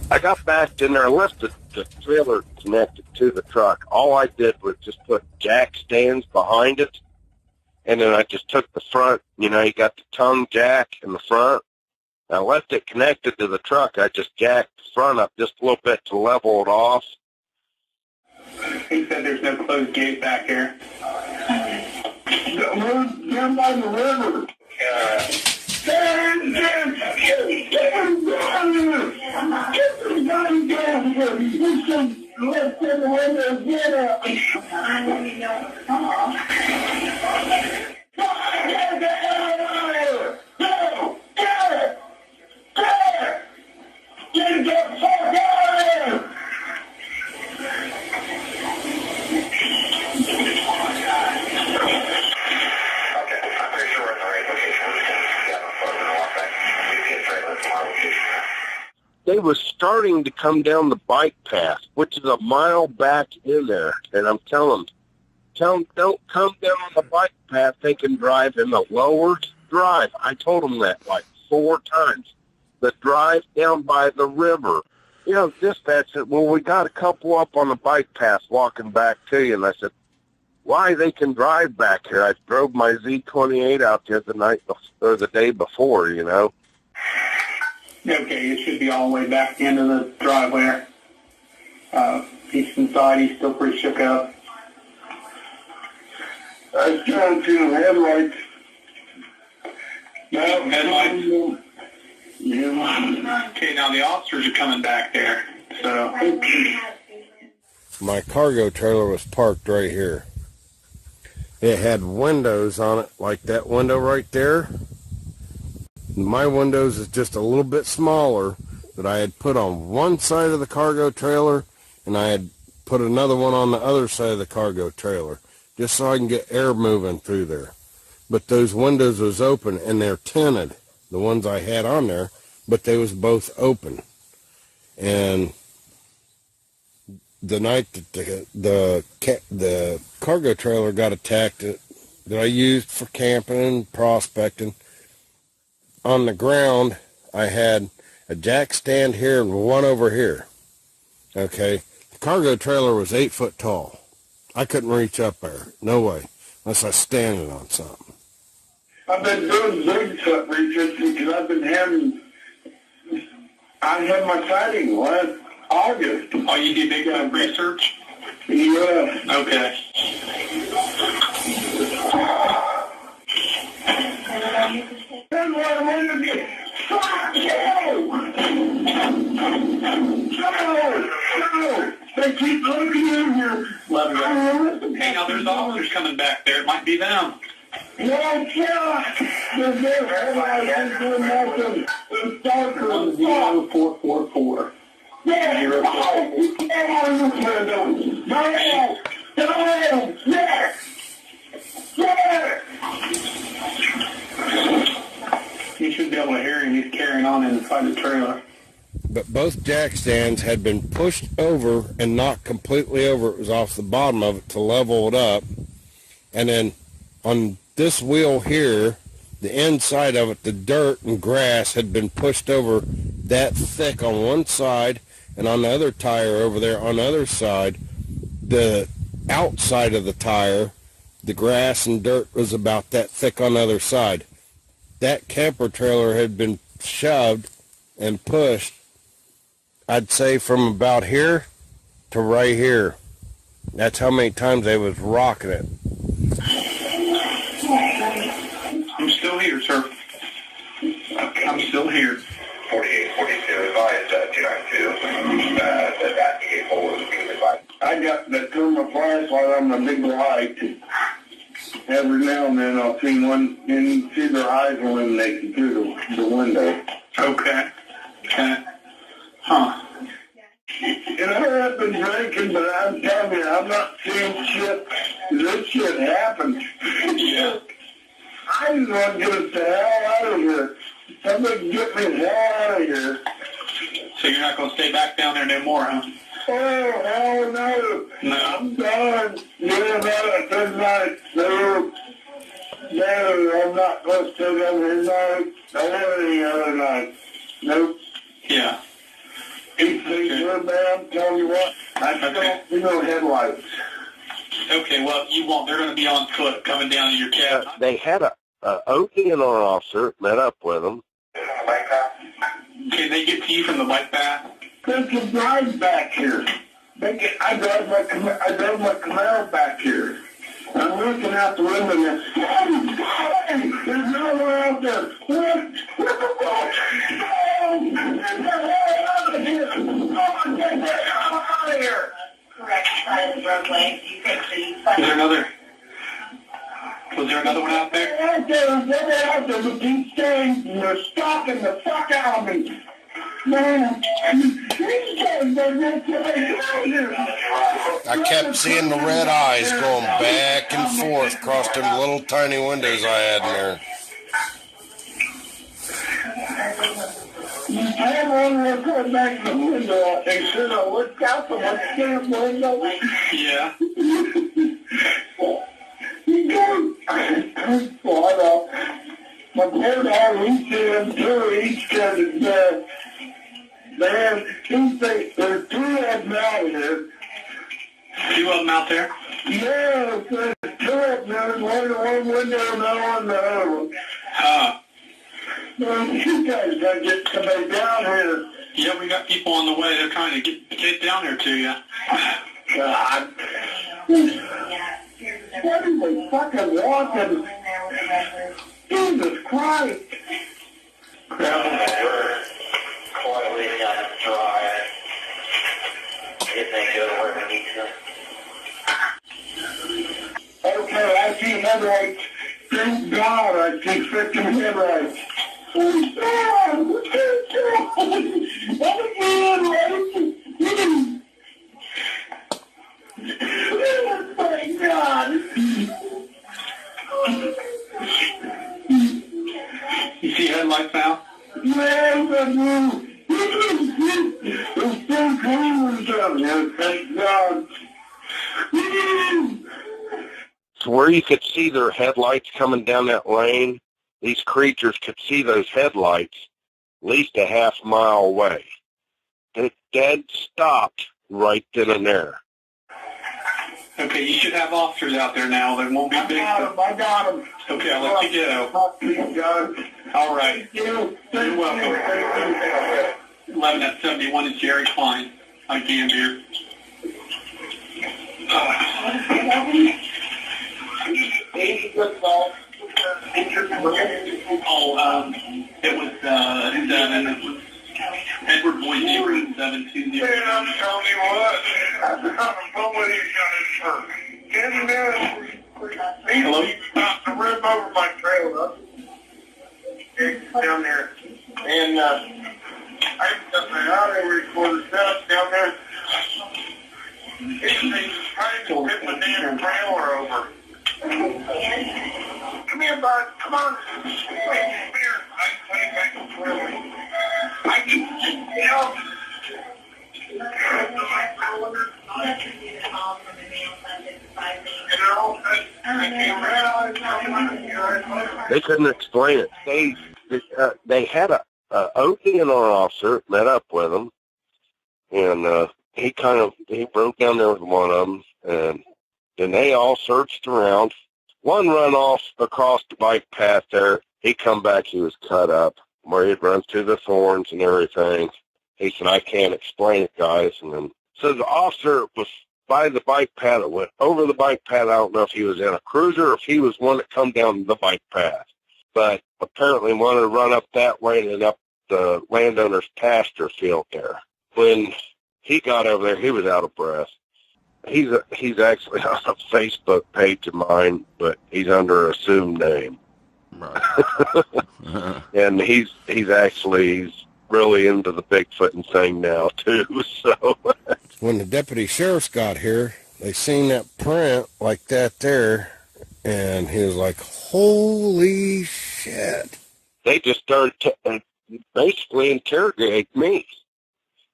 I got back in there. I left the trailer connected to the truck. All I did was just put jack stands behind it, and then I just took the front. You know, you got the tongue jack in the front. I left it connected to the truck. I just jacked the front up just a little bit to level it off. He said there's no closed gate back here. We're down by the river. They was starting to come down the bike path, which is a mile back in there. And I'm telling them, don't come down on the bike path. They can drive in the lower drive. I told them that like 4 times. The drive down by the river. You know, dispatch said, well, we got a couple up on the bike path walking back to you. And I said, why? They can drive back here. I drove my Z28 out there the day before, you know. Okay, it should be all the way back into the driveway. He's inside. He's still pretty shook up. I still see the headlights. Headlights? Yeah. Okay, now the officers are coming back there. So My cargo trailer was parked right here. It had windows on it, like that window right there. My windows is just a little bit smaller that I had put on one side of the cargo trailer, and I had put another one on the other side of the cargo trailer, just so I can get air moving through there. But those windows was open, and they're tinted, the ones I had on there, but they was both open. And the night that the cargo trailer got attacked that I used for camping and prospecting, on the ground, I had a jack stand here and one over here. Okay, the cargo trailer was 8 foot tall. I couldn't reach up there, no way, unless I was standing on something. I've been doing Bigfoot research because I had my sighting last August. oh, you did Bigfoot research? Yeah. Okay. That's what I wanted to get. Fuck you! No! They keep looking in here. Hey, now there's officers coming back there. It might be them. No, there's everybody doing nothing. It's darker than 0444. You should be able to hear him. He's carrying on inside the trailer. But both jack stands had been pushed over and knocked completely over. It was off the bottom of it to level it up. And then on this wheel here, the inside of it, the dirt and grass had been pushed over that thick on one side, and on the other tire over there on the other side, the outside of the tire, the grass and dirt was about that thick on the other side. That camper trailer had been shoved and pushed, I'd say from about here to right here. That's how many times they was rocking it. I'm still here, sir. I'm still here. 4842 advised 292. That vehicle was being advised. I got the thermal flashlight on the big light. Every now and then I'll see one and see their eyes illuminating through the window. Okay. Okay. Huh. have been drinking, but I'm telling you, I'm not seeing shit. This shit happens. Yeah. I just want to get us the hell out of here. Somebody get me the hell out of here. So you're not going to stay back down there no more, huh? Oh, hell no. No. I'm done. Yeah, no, good night. No, I'm not going to stay down here tonight. Not any other night. Nope. Yeah. These things are bad. I'm telling you what. I don't see no headlights. Okay, well, you won't. They're going to be on foot coming down to your cabin. They had a OPNR officer met up with them. Can they get to you from the bike path? There's some guys back here. I drive my Camaro back here. I'm looking out the window and there's no one out there. What the fuck? Get the hell out of here! Get the hell out of here! Correct side of the roadway. You take the Was there another one out there? They're out there, but these things, they're stalking the fuck out of me. Man, these guys, they're out here. I kept seeing the red eyes going back and forth across them little tiny windows I had in there. You can't run going back to the window. They should have looked out from what's in the window. Yeah. You go. My poor dog, he's doing too. He's scared to death. Man, there's two of them out here. Two of them out there? Yeah, there's two of them. There's one in one window and one in the other one. Huh. Man, you guys gotta get somebody down here. Yeah, we got people on the way. They're trying to get down there to you. God. What are they fucking walking? Jesus Christ. We're quietly down the drive. If they go where we need to. Okay, I see headlights. Thank God I see freaking headlights. Oh, God! What oh, my God! You see headlights now? Man, there's still cameras down here, thank God. So where you could see their headlights coming down that lane, these creatures could see those headlights at least a half mile away. They dead stopped right then and there. Okay, you should have officers out there now. They won't be big. I got him. Okay, I'll let you go. All right. You're welcome. 11 at 71 is Jerry Cline. I can here. It was 7. It was Edward Boyd 0720. Man, I'm telling you what. Nobody's got his shirt. 10 minutes. Hello? He stopped to rip over my trailer. Down there. And I got my audio recorder set up down there. He's trying to rip my damn trailer over. Come here, bud. Come on. Come here. I can put it back in the trailer. I can, you know. They couldn't explain it. They had a OPNR officer met up with them, and he broke down there with one of them, and then they all searched around. One run off across the bike path there. He come back, he was cut up where he'd run through the thorns and everything. He said, I can't explain it, guys. And then, so the officer was by the bike path, that went over the bike path. I don't know if he was in a cruiser or if he was one that come down the bike path. But apparently wanted to run up that way and up the landowner's pasture field there. When he got over there, he was out of breath. He's actually on a Facebook page of mine, but he's under an assumed name. Right. And he's really into the Bigfoot thing now too. So Well, when the deputy sheriffs got here, they seen that print like that there, and he was like, holy shit. They just started basically interrogating me.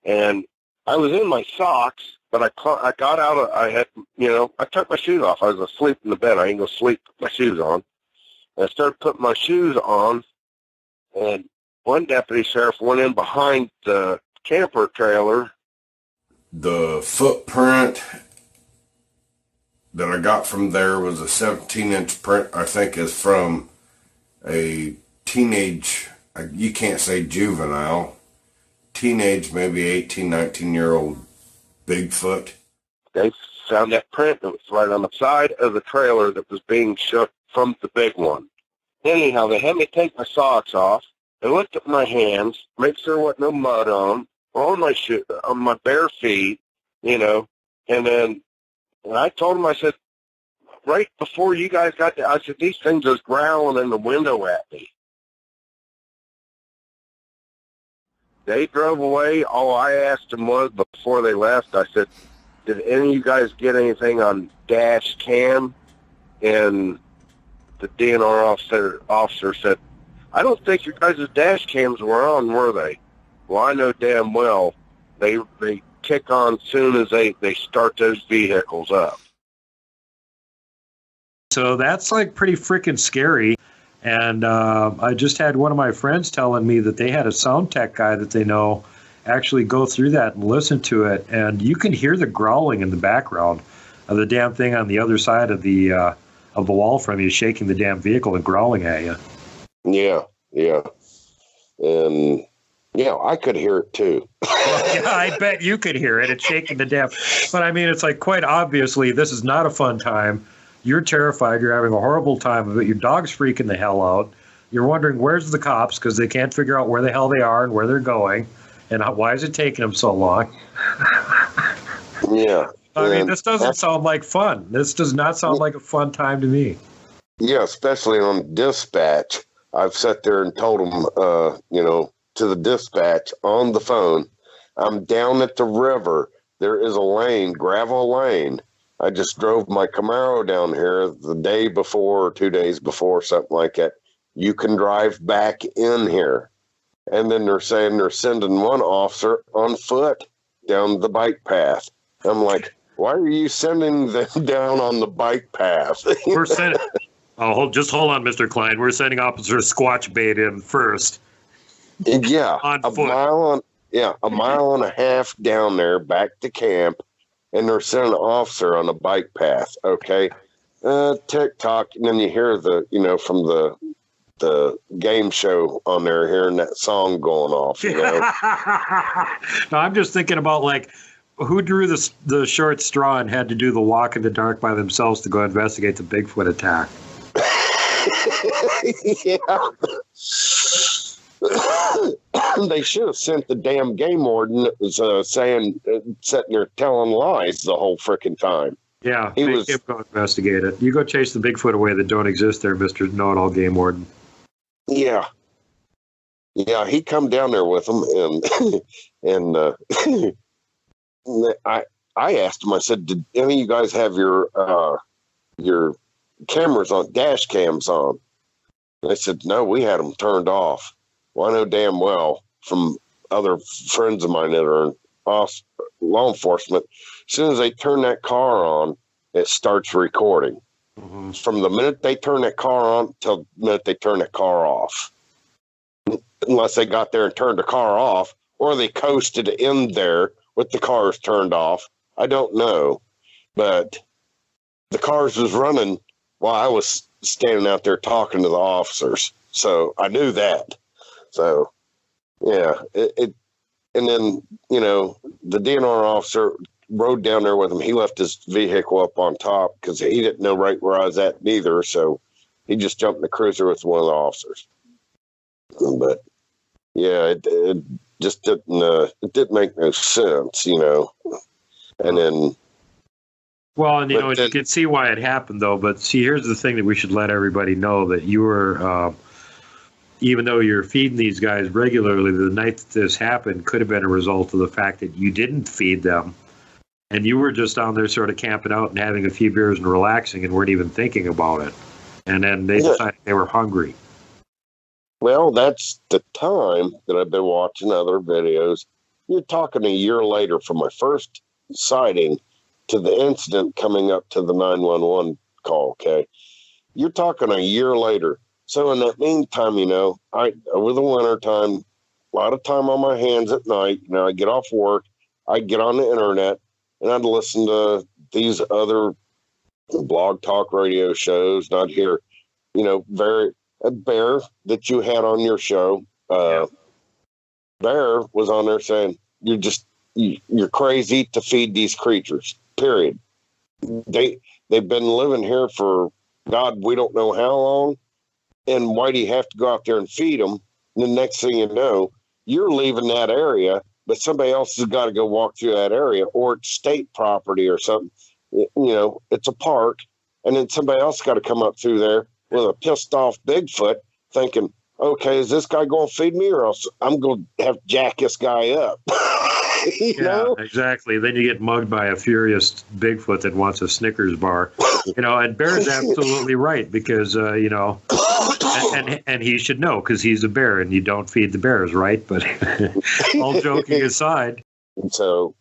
And I was in my socks, but I got out of, I took my shoes off. I was asleep in the bed. I ain't gonna sleep with my shoes on. And I started putting my shoes on, and one deputy sheriff went in behind the camper trailer. The footprint that I got from there was a 17-inch print, I think is from a teenage, you can't say juvenile, teenage, maybe 18, 19-year-old Bigfoot. They found that print that was right on the side of the trailer that was being shook from the big one. Anyhow, they had me take my socks off. They looked at my hands, make sure there wasn't no mud on my shoe, on my bare feet, and then I told them, I said, right before you guys got there, I said, these things are growling in the window at me. They drove away. All I asked them was, before they left, I said, did any of you guys get anything on dash cam? And the DNR officer said, I don't think your guys' dash cams were on, were they? Well, I know damn well they kick on soon as they start those vehicles up. So that's like pretty freaking scary. And I just had one of my friends telling me that they had a sound tech guy that they know actually go through that and listen to it. And you can hear the growling in the background of the damn thing on the other side of the wall from you, shaking the damn vehicle and growling at you. Yeah. And, I could hear it too. Well, yeah, I bet you could hear it. It's shaking the damn. But I mean, it's like quite obviously this is not a fun time. You're terrified. You're having a horrible time of it. Your dog's freaking the hell out. You're wondering where's the cops because they can't figure out where the hell they are and where they're going. And why is it taking them so long? Yeah. I mean, this doesn't sound like fun. This does not sound like a fun time to me. Yeah, especially on dispatch. I've sat there and told them, to the dispatch on the phone, I'm down at the river. There is a lane, gravel lane. I just drove my Camaro down here the day before or 2 days before, something like that. You can drive back in here. And then they're saying they're sending one officer on foot down the bike path. I'm like, why are you sending them down on the bike path? We're sending. Just hold on, Mr. Cline. We're sending Officer Squatch Bait in first. Yeah, on a foot. a mile and a half down there back to camp, and they're sending an officer on a bike path. Okay, TikTok, and then you hear from the game show on there, hearing that song going off. No, I'm just thinking about like who drew the short straw and had to do the walk in the dark by themselves to go investigate the Bigfoot attack. Yeah. They should have sent the damn game warden that was sitting there telling lies the whole freaking time. Yeah, go investigate it. You go chase the Bigfoot away that don't exist there, Mr. Know-It-All Game Warden. Yeah. Yeah, he come down there with them, and I asked him, I said, did any of you guys have your cameras on, dash cams on? And they said, no, we had them turned off. Well, I know damn well from other friends of mine that are in law enforcement, as soon as they turn that car on, it starts recording. Mm-hmm. From the minute they turn that car on till the minute they turn that car off. Unless they got there and turned the car off, or they coasted in there with the cars turned off. I don't know. But the cars was running while I was standing out there talking to the officers. So I knew that. So, yeah, and then, the DNR officer rode down there with him. He left his vehicle up on top because he didn't know right where I was at neither. So he just jumped in the cruiser with one of the officers. But, yeah, it just didn't make no sense, And then. Well, and, you can see why it happened, though. But see, here's the thing that we should let everybody know, that you were, even though you're feeding these guys regularly, the night that this happened could have been a result of the fact that you didn't feed them And you were just down there sort of camping out and having a few beers and relaxing and weren't even thinking about it. And then they decided they were hungry. Well, that's the time that I've been watching other videos. You're talking a year later from my first sighting to the incident coming up to the 911 call, okay? You're talking a year later. So in that meantime, over the winter time, a lot of time on my hands at night, I get off work, I get on the internet, and I'd listen to these other blog talk radio shows, not hear, a Bear that you had on your show. Bear was on there saying, you're crazy to feed these creatures, period. They've been living here for God, we don't know how long. And why do you have to go out there and feed them? And the next thing you know, you're leaving that area, but somebody else has got to go walk through that area, or it's state property or something. It's a park, and then somebody else got to come up through there with a pissed off Bigfoot thinking, okay, is this guy going to feed me, or else I'm going to have to jack this guy up? you know? Exactly. Then you get mugged by a furious Bigfoot that wants a Snickers bar. And Bear's absolutely right, because, and he should know, because he's a bear and you don't feed the bears, right? But all joking aside. And so,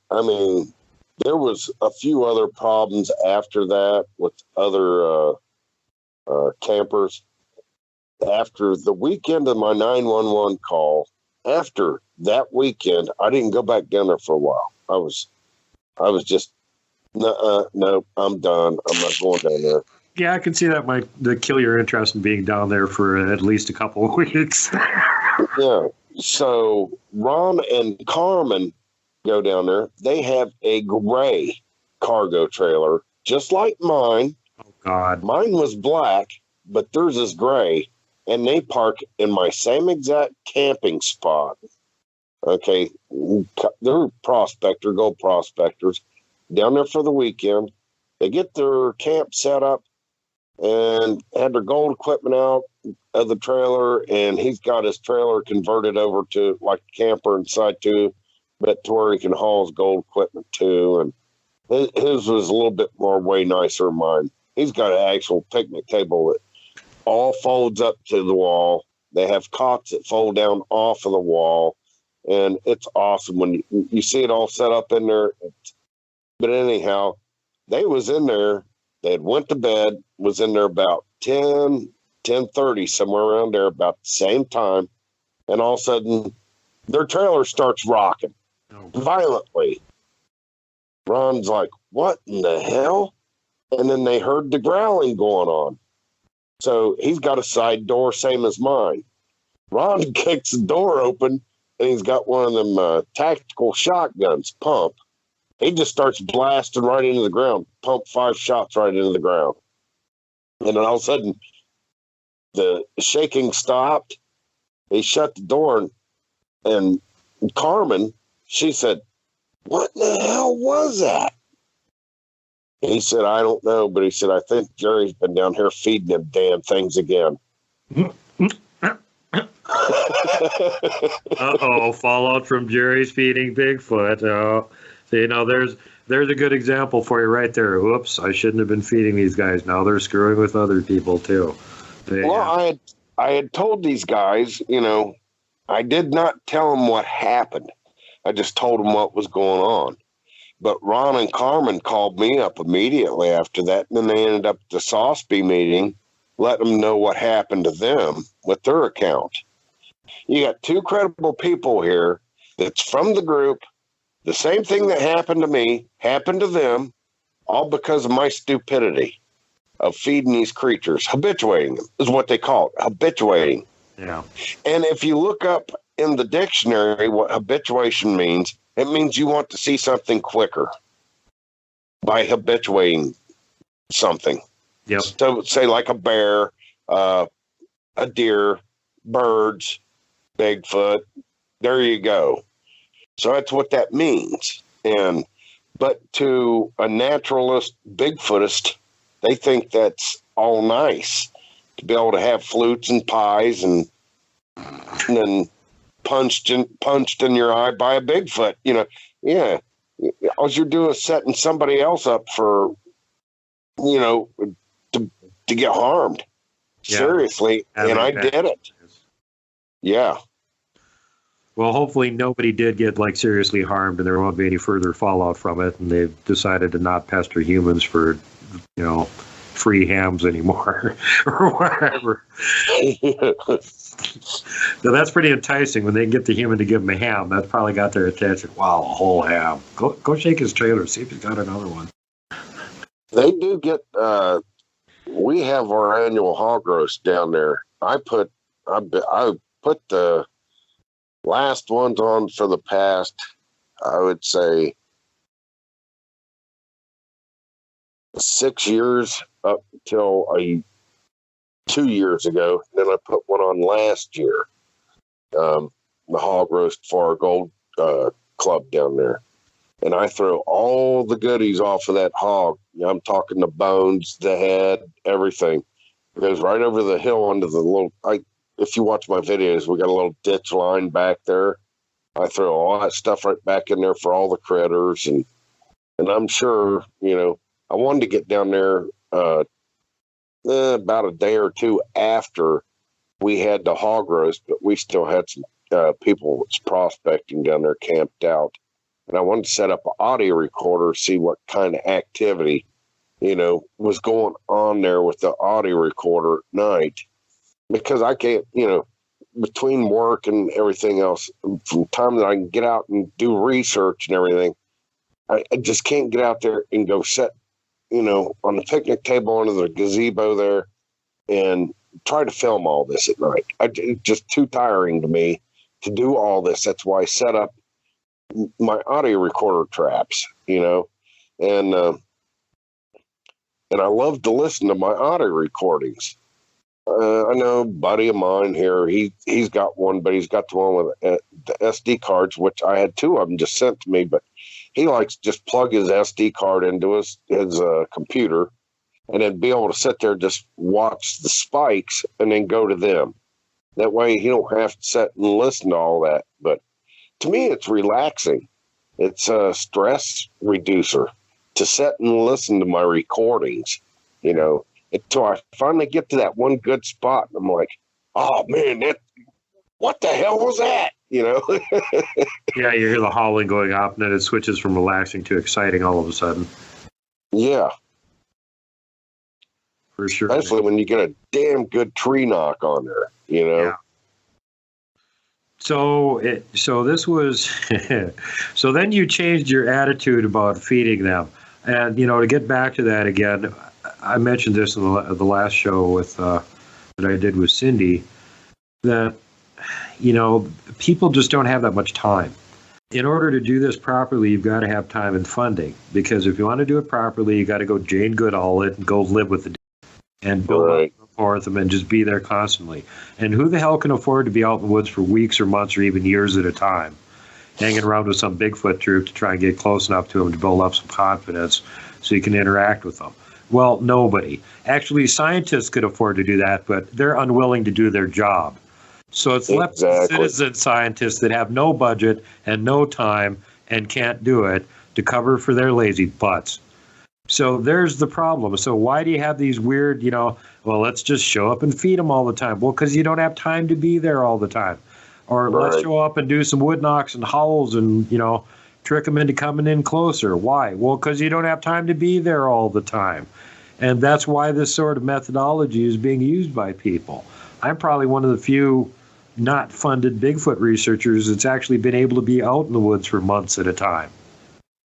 there was a few other problems after that with other campers. After the weekend of my 911 call, after that weekend, I didn't go back down there for a while. I was just, no, I'm done. I'm not going down there. Yeah, I can see that might kill your interest in being down there for at least a couple of weeks. Yeah. So Ron and Carmen go down there. They have a gray cargo trailer, just like mine. Oh, God. Mine was black, but theirs is gray. And they park in my same exact camping spot. Okay. They're gold prospectors down there for the weekend. They get their camp set up and had their gold equipment out of the trailer, and he's got his trailer converted over to like a camper inside too, but to where he can haul his gold equipment too. And his was a little bit more way nicer than mine. He's got an actual picnic table that all folds up to the wall. They have cots that fold down off of the wall, and it's awesome when you see it all set up in there. But anyhow, they was in there. They had went to bed, was in there about 10:30, somewhere around there, about the same time. And all of a sudden, their trailer starts rocking violently. Ron's like, what in the hell? And then they heard the growling going on. So he's got a side door, same as mine. Ron kicks the door open, and he's got one of them tactical shotguns, pump. He just starts blasting right into the ground, pump 5 shots right into the ground. And then all of a sudden, the shaking stopped. He shut the door, and Carmen, she said, what the hell was that? And he said, I don't know, but he said, I think Jerry's been down here feeding them damn things again. Uh-oh, fallout from Jerry's feeding Bigfoot. So, there's a good example for you right there. Whoops, I shouldn't have been feeding these guys. Now they're screwing with other people too. Well, I had told these guys, I did not tell them what happened. I just told them what was going on. But Ron and Carmen called me up immediately after that, and then they ended up at the SOSP meeting, letting them know what happened to them with their account. You got 2 credible people here that's from the group. The same thing that happened to me happened to them, all because of my stupidity of feeding these creatures. Habituating them is what they call it, habituating. Yeah. And if you look up in the dictionary what habituation means, it means you want to see something quicker by habituating something. Yep. So say like a bear, a deer, birds, Bigfoot, there you go. So that's what that means. But to a naturalist, Bigfootist, they think that's all nice to be able to have flutes and pies and then punched in your eye by a Bigfoot. Yeah, all you're doing is setting somebody else up for, to get harmed. Yeah. Seriously. And I did it. Yeah. Well, hopefully nobody did get seriously harmed, and there won't be any further fallout from it. And they've decided to not pester humans for, free hams anymore or whatever. So that's pretty enticing when they can get the human to give them a ham. That's probably got their attention. Wow, a whole ham. Go shake his trailer, see if he's got another one. They do get. We have our annual hog roast down there. I put the last ones on for the past, I would say, 6 years up till 2 years ago. Then I put one on last year, the hog roast for our gold club down there. And I throw all the goodies off of that hog. I'm talking the bones, the head, everything. It goes right over the hill into the little, if you watch my videos, we got a little ditch line back there. I throw all that stuff right back in there for all the critters. And I'm sure, I wanted to get down there about a day or two after we had the hog roast, but we still had some people was prospecting down there camped out. And I wanted to set up an audio recorder, see what kind of activity, was going on there with the audio recorder at night. Because I can't, between work and everything else, from time that I can get out and do research and everything, I just can't get out there and go set, on the picnic table under the gazebo there and try to film all this at night. It's just too tiring to me to do all this. That's why I set up my audio recorder traps, and I love to listen to my audio recordings. I know a buddy of mine here, he's got one, but he's got the one with the SD cards, which I had 2 of them just sent to me, but he likes to just plug his SD card into his computer and then be able to sit there, just watch the spikes and then go to them. That way he don't have to sit and listen to all that. But to me, it's relaxing. It's a stress reducer to sit and listen to my recordings, until I finally get to that one good spot. And I'm like, oh man, what the hell was that? Yeah, you hear the howling going off, and then it switches from relaxing to exciting all of a sudden. Yeah. For sure. Especially when you get a damn good tree knock on there, Yeah. So this was, so then you changed your attitude about feeding them. And, to get back to that again, I mentioned this in the last show with that I did with Cindy, that, people just don't have that much time. In order to do this properly, you've got to have time and funding. Because if you want to do it properly, you got to go Jane Goodall it and go live with the and build up for them and just be there constantly. And who the hell can afford to be out in the woods for weeks or months or even years at a time, hanging around with some Bigfoot troop to try and get close enough to them to build up some confidence so you can interact with them? Well, nobody. Actually, scientists could afford to do that, but they're unwilling to do their job. So it's left to citizen scientists that have no budget and no time and can't do it to cover for their lazy butts. So there's the problem. So why do you have these weird, let's just show up and feed them all the time? Well, because you don't have time to be there all the time. Or let's show up and do some wood knocks and howls and, trick them into coming in closer. Why? Well, because you don't have time to be there all the time. And that's why this sort of methodology is being used by people. I'm probably one of the few not funded Bigfoot researchers that's actually been able to be out in the woods for months at a time.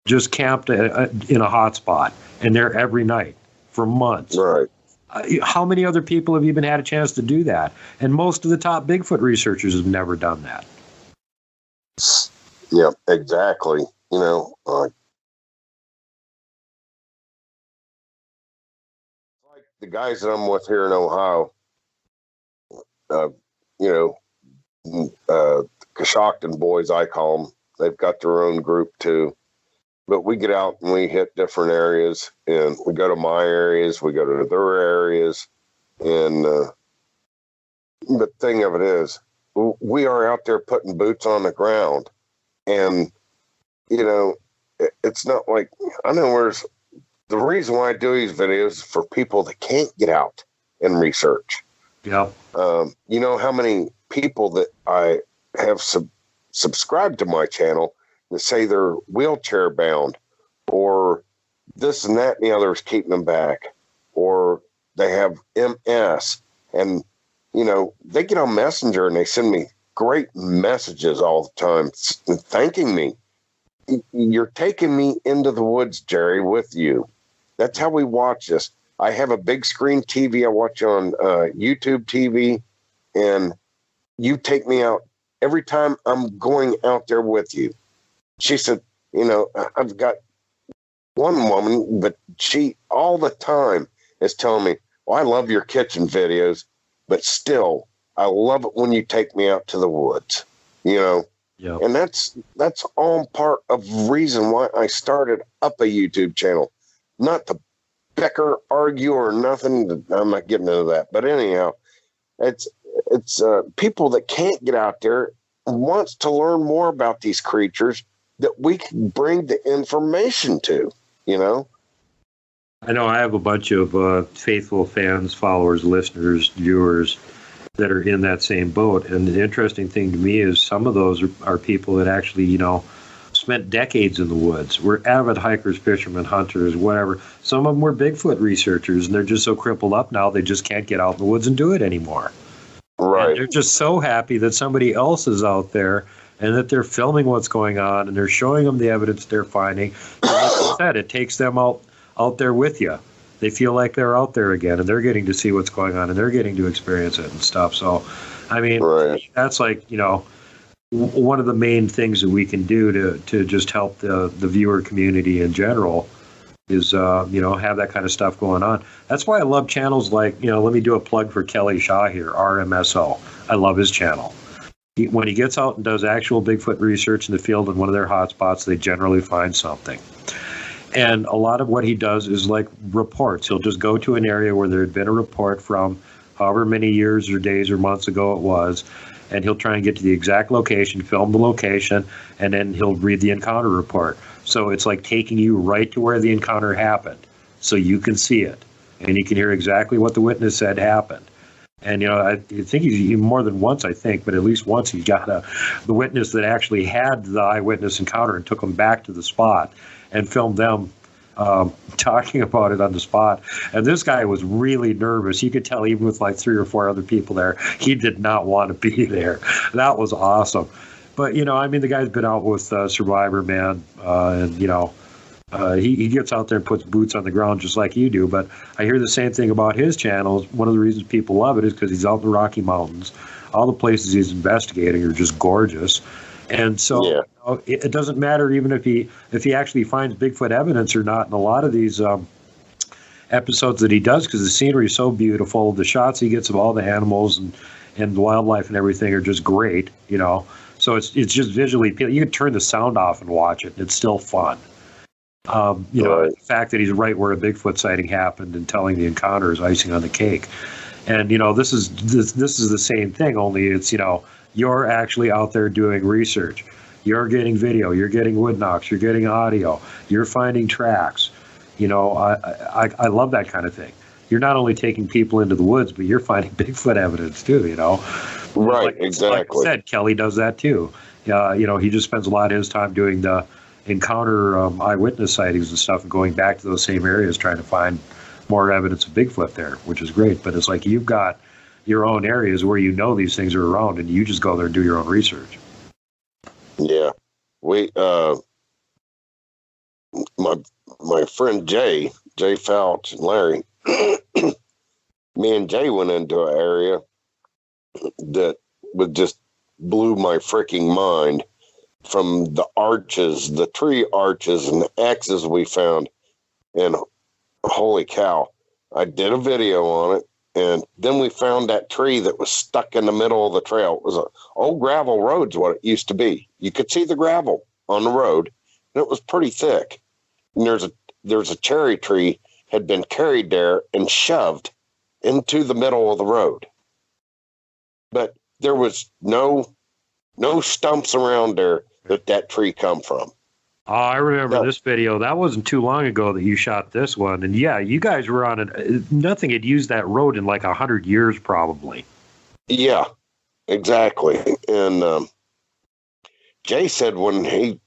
Just camped in a hot spot and there every night for months. Right. How many other people have even had a chance to do that? And most of the top Bigfoot researchers have never done that. Yeah, exactly. Like the guys that I'm with here in Ohio, Coshocton boys, I call them. They've got their own group too. But we get out and we hit different areas, and we go to my areas, we go to their areas, and the thing of it is, we are out there putting boots on the ground, and it's not like, I know where's the reason why I do these videos is for people that can't get out and research. Yeah. You know how many people that I have subscribed to my channel that say they're wheelchair bound, or this and that and the other is keeping them back, or they have MS, and you know, they get on Messenger and they send me great messages all the time thanking me. You're taking me into the woods, Jerry, with you. That's how we watch this. I have a big screen TV. I watch on YouTube TV, and you take me out every time I'm going out there with you. She said, you know, I've got one woman, but she all the time is telling me, well, I love your kitchen videos, but still, I love it when you take me out to the woods, you know? Yeah. And that's all part of the reason why I started up a YouTube channel. Not to bicker, argue, or nothing. I'm not getting into that. But anyhow, it's people that can't get out there wants to learn more about these creatures that we can bring the information to, you know? I know I have a bunch of faithful fans, followers, listeners, viewers that are in that same boat. And the interesting thing to me is some of those are people that actually, you know, spent decades in the woods. We're avid hikers, fishermen, hunters, whatever. Some of them were Bigfoot researchers, and they're just so crippled up now they just can't get out in the woods and do it anymore. Right. And they're just so happy that somebody else is out there and that they're filming what's going on and they're showing them the evidence they're finding. And like I said, it takes them out there with you. They feel like they're out there again, and they're getting to see what's going on, and they're getting to experience it and stuff. So, I mean, that's like, you know, one of the main things that we can do to just help the viewer community in general is, you know, have that kind of stuff going on. That's why I love channels like, you know, let me do a plug for Kelly Shaw here, RMSO. I love his channel. When he gets out and does actual Bigfoot research in the field in one of their hotspots, they generally find something. And a lot of what he does is like reports. He'll just go to an area where there had been a report from however many years or days or months ago it was, and he'll try and get to the exact location, film the location, and then he'll read the encounter report. So it's like taking you right to where the encounter happened, so you can see it, and you can hear exactly what the witness said happened. And, you know, I think he's more than once, I think, but at least once he got the witness that actually had the eyewitness encounter and took him back to the spot and filmed them talking about it on the spot. And this guy was really nervous. You could tell even with like 3 or 4 other people there, he did not want to be there. That was awesome. But, you know, I mean, the guy's been out with Survivor, man, and, you know, he gets out there and puts boots on the ground just like you do. But I hear the same thing about his channel. One of the reasons people love it is because he's out in the Rocky Mountains. All the places he's investigating are just gorgeous. And so you know, it doesn't matter even if he actually finds Bigfoot evidence or not in a lot of these episodes that he does, because the scenery is so beautiful. The shots he gets of all the animals and the wildlife and everything are just great, you know. So it's just visually, you can turn the sound off and watch it, and it's still fun. You know, the fact that he's right where a Bigfoot sighting happened and telling the encounter is icing on the cake. And, you know, this is the same thing, only it's, you know, you're actually out there doing research. You're getting video, you're getting wood knocks, you're getting audio, you're finding tracks. You know, I love that kind of thing. You're not only taking people into the woods, but you're finding Bigfoot evidence too, you know. Right, like, exactly. Like I said, Kelly does that too. You know, he just spends a lot of his time doing the encounter eyewitness sightings and stuff and going back to those same areas trying to find more evidence of Bigfoot there, which is great. But it's like you've got your own areas where you know these things are around and you just go there and do your own research. Yeah. We my friend Jay Fouch and Larry, me and Jay went into an area that would just blew my freaking mind, from the arches, the tree arches and the X's we found. And holy cow, I did a video on it. And then we found that tree that was stuck in the middle of the trail. It was an old gravel road's what it used to be. You could see the gravel on the road, and it was pretty thick. And there's a cherry tree had been carried there and shoved into the middle of the road. But there was no stumps around there that tree come from. Oh, I remember this video. That wasn't too long ago that you shot this one. And yeah, you guys were on it. Nothing had used that road in like 100 years, probably. Yeah, exactly. And Jay said when he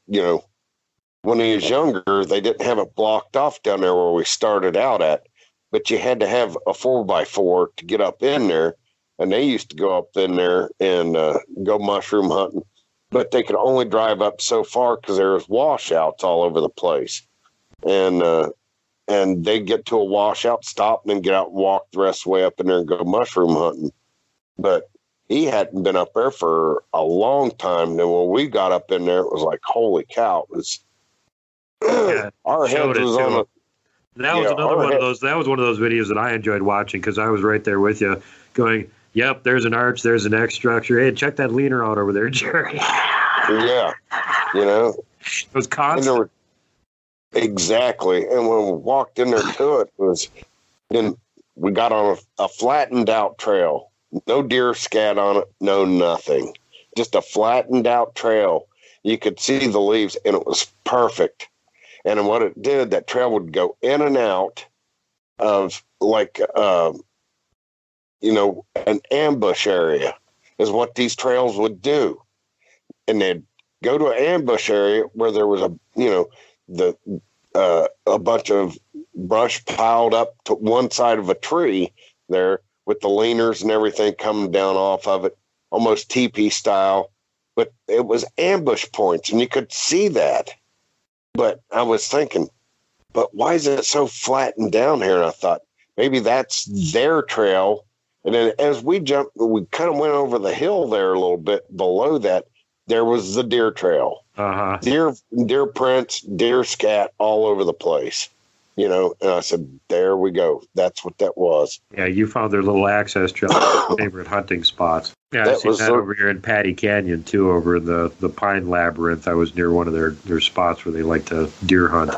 was younger, they didn't have it blocked off down there where we started out at, but you had to have a 4x4 to get up in there. And they used to go up in there and go mushroom hunting, but they could only drive up so far because there was washouts all over the place. And they'd get to a washout, stop, and then get out and walk the rest of the way up in there and go mushroom hunting. But he hadn't been up there for a long time. And when we got up in there, it was like, holy cow. It was, our heads was on a... That was another one of those. That was one of those videos that I enjoyed watching because I was right there with you going, yep, there's an arch, there's an X structure. Hey, check that leaner out over there, Jerry. Yeah, it was constant. Exactly. And when we walked in there to it, then we got on a flattened out trail. No deer scat on it, no nothing. Just a flattened out trail. You could see the leaves, and it was perfect. And what it did, that trail would go in and out of like, an ambush area is what these trails would do. And they'd go to an ambush area where there was a bunch of brush piled up to one side of a tree there with the leaners and everything coming down off of it, almost teepee style. But it was ambush points, and you could see that. But I was thinking, but why is it so flattened down here? And I thought, maybe that's their trail. And then as we jumped, we kind of went over the hill there a little bit below that. There was the deer trail. Uh-huh. Deer prints, deer scat all over the place. And I said, there we go. That's what that was. Yeah, you found their little access trail, favorite hunting spots. Yeah, I've seen that over here in Patty Canyon, too, over in the Pine Labyrinth. I was near one of their spots where they like to deer hunt.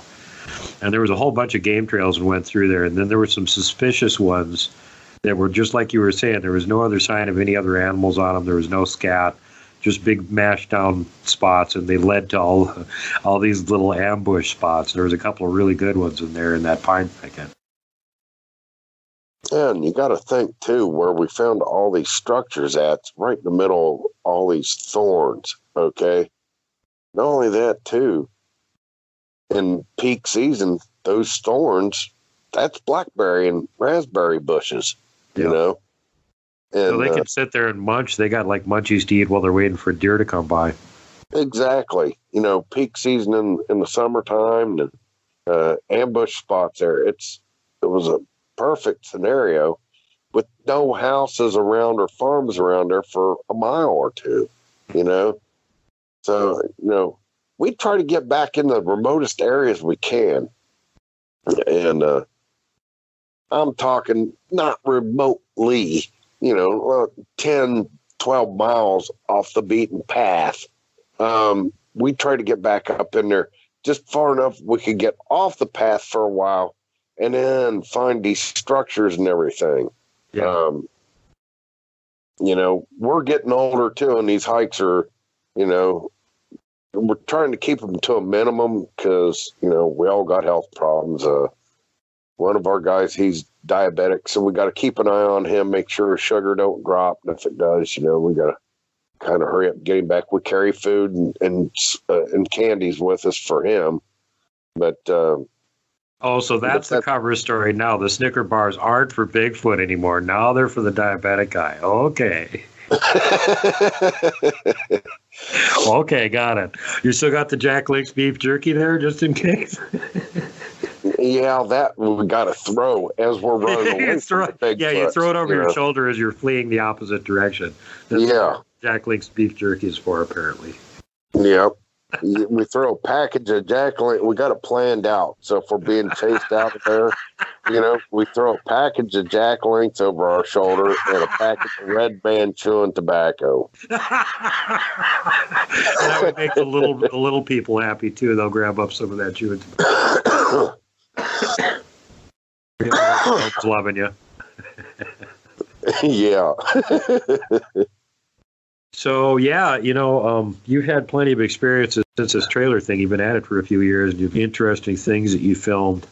And there was a whole bunch of game trails and went through there. And then there were some suspicious ones that were just like you were saying. There was no other sign of any other animals on them. There was no scat, just big mashed down spots, and they led to all these little ambush spots. There was a couple of really good ones in there in that pine thicket. And you got to think, too, where we found all these structures at, right in the middle of all these thorns, okay? Not only that, too, in peak season, those thorns, that's blackberry and raspberry bushes, you know? And, so they can sit there and munch. They got like munchies to eat while they're waiting for deer to come by. Exactly. Peak season in the summertime and ambush spots there. It was a perfect scenario with no houses around or farms around there for a mile or two, So, we try to get back in the remotest areas we can. And I'm talking not remotely, 10, 12 miles off the beaten path. We try to get back up in there just far enough we could get off the path for a while and then find these structures and everything. Yeah. We're getting older too, and these hikes are, we're trying to keep them to a minimum because, we all got health problems. One of our guys, he's diabetic, so we got to keep an eye on him, make sure his sugar don't drop. And if it does, we got to kind of hurry up and get him back. We carry food and candies with us for him. But so that's the cover story now. The Snicker bars aren't for Bigfoot anymore. Now they're for the diabetic guy. Okay. Okay, got it. You still got the Jack Link's beef jerky there, just in case? Yeah, that we got to throw as we're running away. You throw it over your shoulder as you're fleeing the opposite direction. That's what Jack Link's beef jerky is for, apparently. Yeah. We throw a package of Jack Link. We got it planned out. So if we're being chased out of there, we throw a package of Jack Links over our shoulder and a package of Red Man chewing tobacco. That would make the little people happy too. They'll grab up some of that chewing tobacco. Loving you. Yeah. So, you've had plenty of experiences since this trailer thing, you've been at it for a few years, and you've interesting things that you filmed.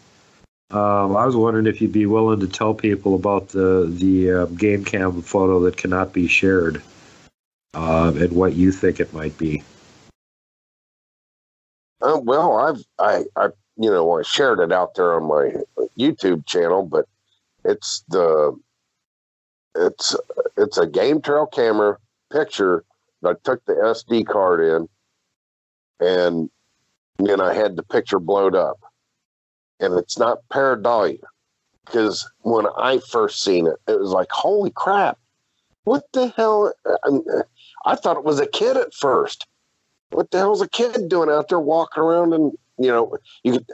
I was wondering if you'd be willing to tell people about the game cam photo that cannot be shared, and what you think it might be. Well, I shared it out there on my YouTube channel, but it's a game trail camera picture that I took the SD card in, and then I had the picture blowed up. And it's not pareidolia, because when I first seen it, it was like, holy crap, what the hell? I thought it was a kid at first. What the hell is a kid doing out there walking around? And, you could,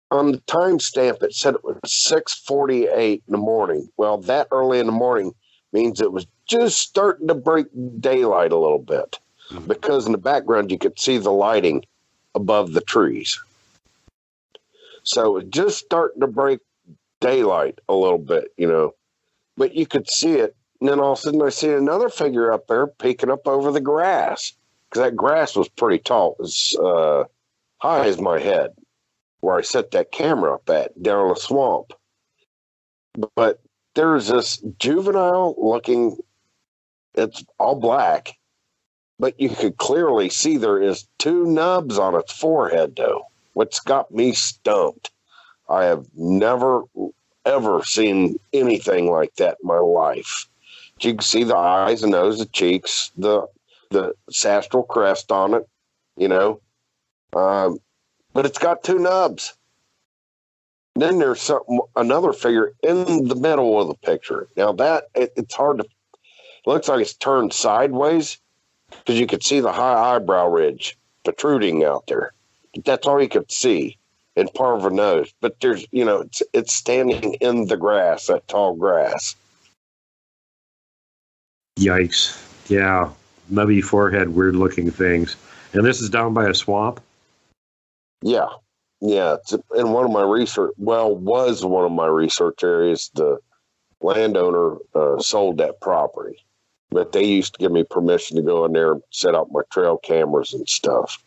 on the timestamp, it said it was 6:48 in the morning. Well, that early in the morning means it was just starting to break daylight a little bit, because in the background, you could see the lighting above the trees. So it's just starting to break daylight a little bit, but you could see it. And then all of a sudden I see another figure up there peeking up over the grass, because that grass was pretty tall. It was high as my head, where I set that camera up at, down in the swamp. But there's this juvenile looking, it's all black, but you could clearly see there is 2 nubs on its forehead, though. What's got me stumped. I have never, ever seen anything like that in my life. You can see the eyes, the nose, the cheeks, the sastral crest on it, but it's got 2 nubs. Then there's another figure in the middle of the picture. Now that it's hard to. It looks like it's turned sideways, because you could see the high eyebrow ridge protruding out there. That's all you could see, in part of a nose. But there's, it's standing in the grass, that tall grass. Yikes. Yeah. Nubby forehead, weird looking things. And this is down by a swamp? Yeah. Yeah. It's in one of my was one of my research areas. The landowner sold that property, but they used to give me permission to go in there and set up my trail cameras and stuff.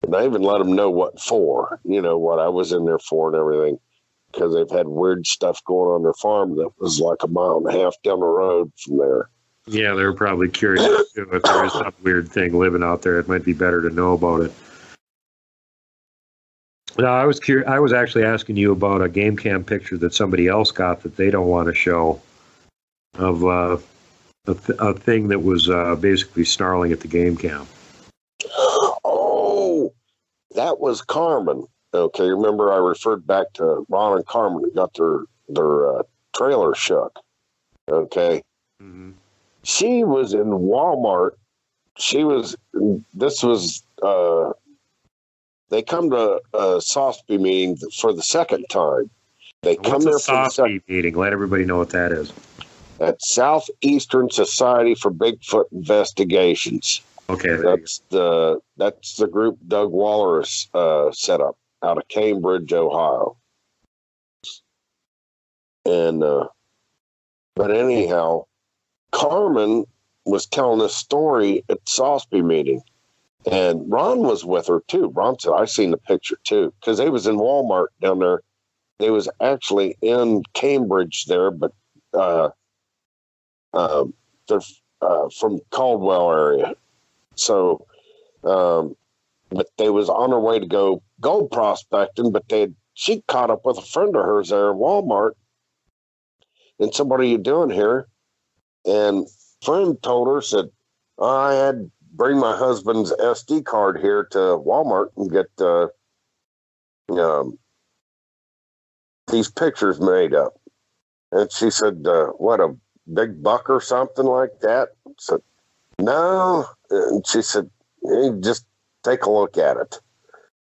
And I even let them know what for, what I was in there for and everything, because they've had weird stuff going on their farm that was like 1.5 miles down the road from there. Yeah, they're probably curious too, if there is some weird thing living out there. It might be better to know about it. No, I was curious. I was actually asking you about a game cam picture that somebody else got that they don't want to show, of a thing that was basically snarling at the game cam. Oh, that was Carmen. Okay, remember I referred back to Ron and Carmen who got their trailer shook. Okay. Mm-hmm. She was in Walmart. They come to a SOSPI meeting for the second time. They come there for the SOSPI meeting. Let everybody know what that is. That's Southeastern Society for Bigfoot Investigations. Okay. That's the group Doug Waller set up out of Cambridge, Ohio. And but anyhow, Carmen was telling a story at the SOSPI meeting, and Ron was with her too. Ron said, "I seen the picture too," because they was in Walmart down there. They was actually in Cambridge there, but they're from Caldwell area. So, but they was on her way to go gold prospecting, but she caught up with a friend of hers there in Walmart, and said, "What are you doing here?" And friend told her, said, "I had to bring my husband's SD card here to Walmart and get these pictures made up." And she said, "What, a big buck or something like that?" I said, "No." And she said, "Hey, just take a look at it."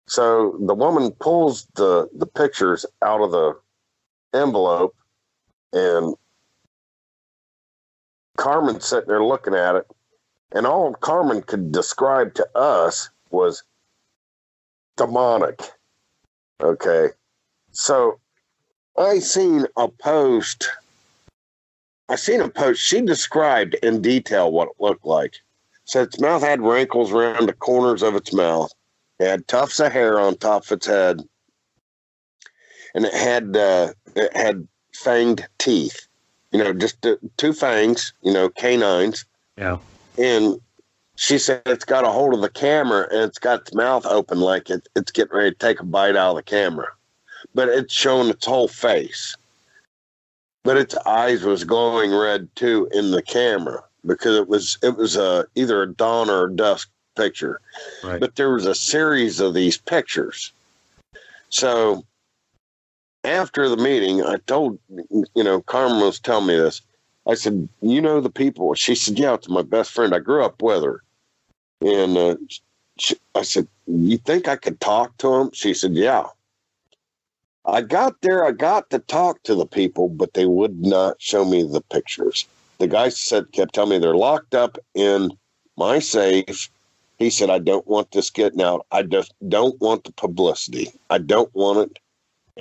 So the woman pulls the pictures out of the envelope, and Carmen's sitting there looking at it, and all Carmen could describe to us was demonic. Okay. So I seen a post. She described in detail what it looked like. So its mouth had wrinkles around the corners of its mouth. It had tufts of hair on top of its head, and it had fanged teeth. Just two fangs. Canines. Yeah. And she said it's got a hold of the camera, and it's got its mouth open like it's getting ready to take a bite out of the camera, but it's showing its whole face. But its eyes was glowing red too in the camera, because it was either a dawn or a dusk picture. Right. But there was a series of these pictures. So after the meeting, I told, Carmen was telling me this. I said, the people? She said, yeah, it's my best friend. I grew up with her. And I said, you think I could talk to him? She said, yeah. I got there. I got to talk to the people, but they would not show me the pictures. The guy kept telling me they're locked up in my safe. He said, I don't want this getting out. I just don't want the publicity. I don't want it.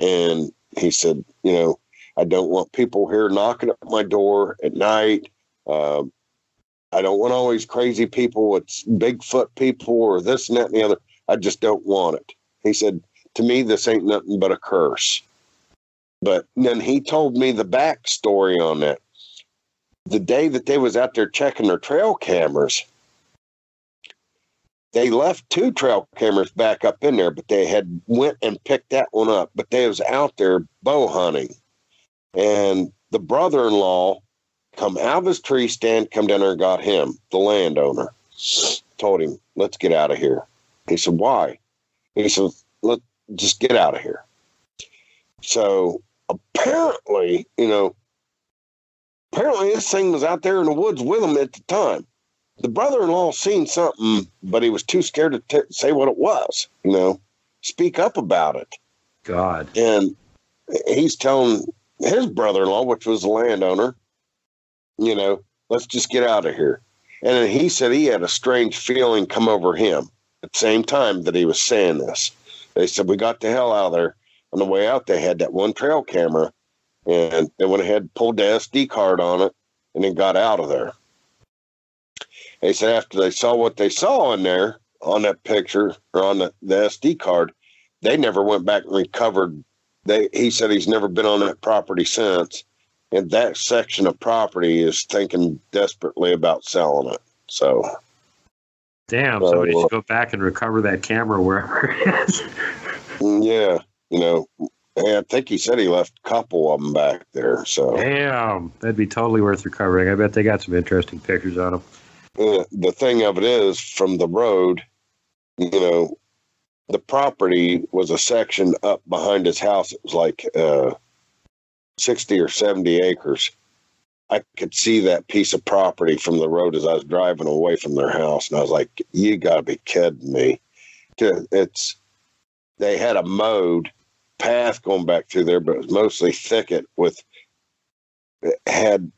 And he said, I don't want people here knocking at my door at night. I don't want all these crazy people. It's Bigfoot people or this and that and the other. I just don't want it. He said, to me, this ain't nothing but a curse. But then he told me the backstory on that. The day that they was out there checking their trail cameras, they left 2 trail cameras back up in there, but they had went and picked that one up. But they was out there bow hunting. And the brother-in-law come out of his tree stand, come down there and got him, the landowner. Told him, let's get out of here. He said, why? He said, let's just get out of here. So apparently this thing was out there in the woods with him at the time. The brother-in-law seen something, but he was too scared to say what it was, speak up about it. God. And he's telling his brother-in-law, which was the landowner, let's just get out of here. And then he said he had a strange feeling come over him at the same time that he was saying this. They said, we got the hell out of there. On the way out, they had that one trail camera, and they went ahead and pulled the SD card on it, and then got out of there. They said after they saw what they saw in there on that picture or on the SD card, they never went back and recovered. He said he's never been on that property since. And that section of property is thinking desperately about selling it. So, damn, somebody should go back and recover that camera wherever it is. Yeah, I think he said he left a couple of them back there. So, damn, that'd be totally worth recovering. I bet they got some interesting pictures on them. The thing of it is, from the road, the property was a section up behind his house. It was like 60 or 70 acres. I could see that piece of property from the road as I was driving away from their house. And I was like, you got to be kidding me. They had a mowed path going back through there, but it was mostly thicket it had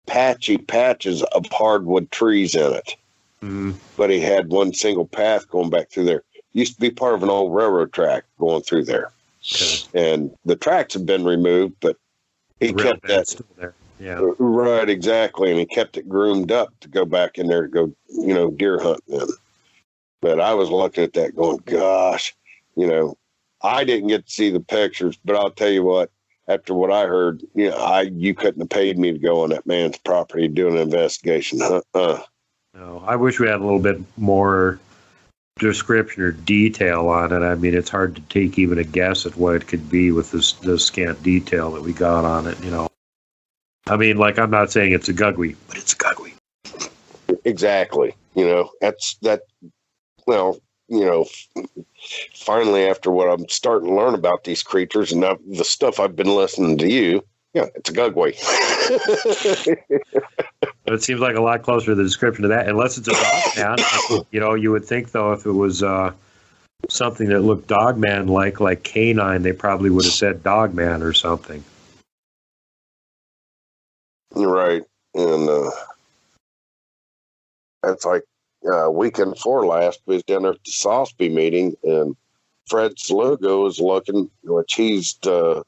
patchy patches of hardwood trees in it. Mm. But he had one single path going back through there. Used to be part of an old railroad track going through there. Okay. And the tracks have been removed, but he kept that still there. Yeah. Right, exactly. And he kept it groomed up to go back in there to go, deer hunting in. But I was looking at that going, gosh, I didn't get to see the pictures, but I'll tell you what, after what I heard, you couldn't have paid me to go on that man's property doing an investigation. No, I wish we had a little bit more description or detail on it. I mean, it's hard to take even a guess at what it could be with this scant detail that we got on it, I mean, like, I'm not saying it's a gugly, but it's a gugly. Exactly. Finally, after what I'm starting to learn about these creatures and the stuff I've been listening to you, it's a gugly. But it seems like a lot closer to the description of that, unless it's a dogman. You would think, though, if it was something that looked dogman-like, like canine, they probably would have said dogman or something. Right. And that's like weekend before last, we was down there at the Sosby meeting, and Fred Slugo is looking, which he's the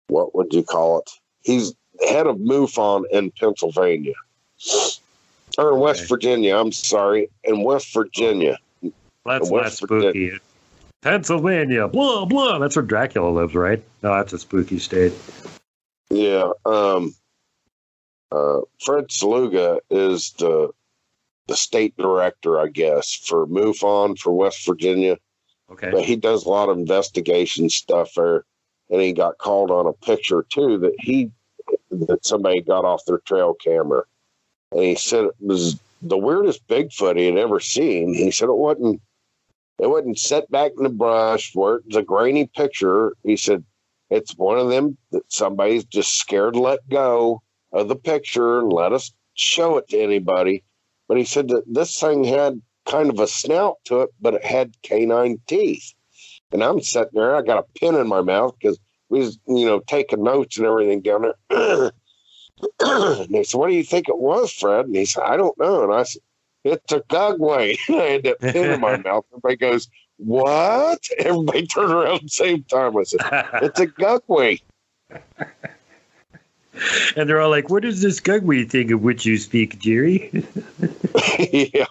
what would you call it? He's head of MUFON in Pennsylvania. Or West Virginia, I'm sorry. In West Virginia. That's less spooky. Pennsylvania, blah, blah. That's where Dracula lives, right? No, that's a spooky state. Yeah. Fred Sluga is the state director, I guess, for MUFON for West Virginia. Okay. But he does a lot of investigation stuff there. And he got called on a picture, too, that somebody got off their trail camera. And he said it was the weirdest Bigfoot he had ever seen. He said it wasn't set back in the brush where it was a grainy picture. He said it's one of them that somebody's just scared to let go of the picture and let us show it to anybody. But he said that this thing had kind of a snout to it, but it had canine teeth. And I'm sitting there, I got a pen in my mouth because we was, taking notes and everything down there. And they said, what do you think it was, Fred? And he said, I don't know. And I said, it's a gugway. And I had that pen in my mouth. Everybody goes, what? Everybody turned around at the same time. I said, it's a gugway. And they're all like, what is this gugway thing of which you speak, Jerry? Yeah.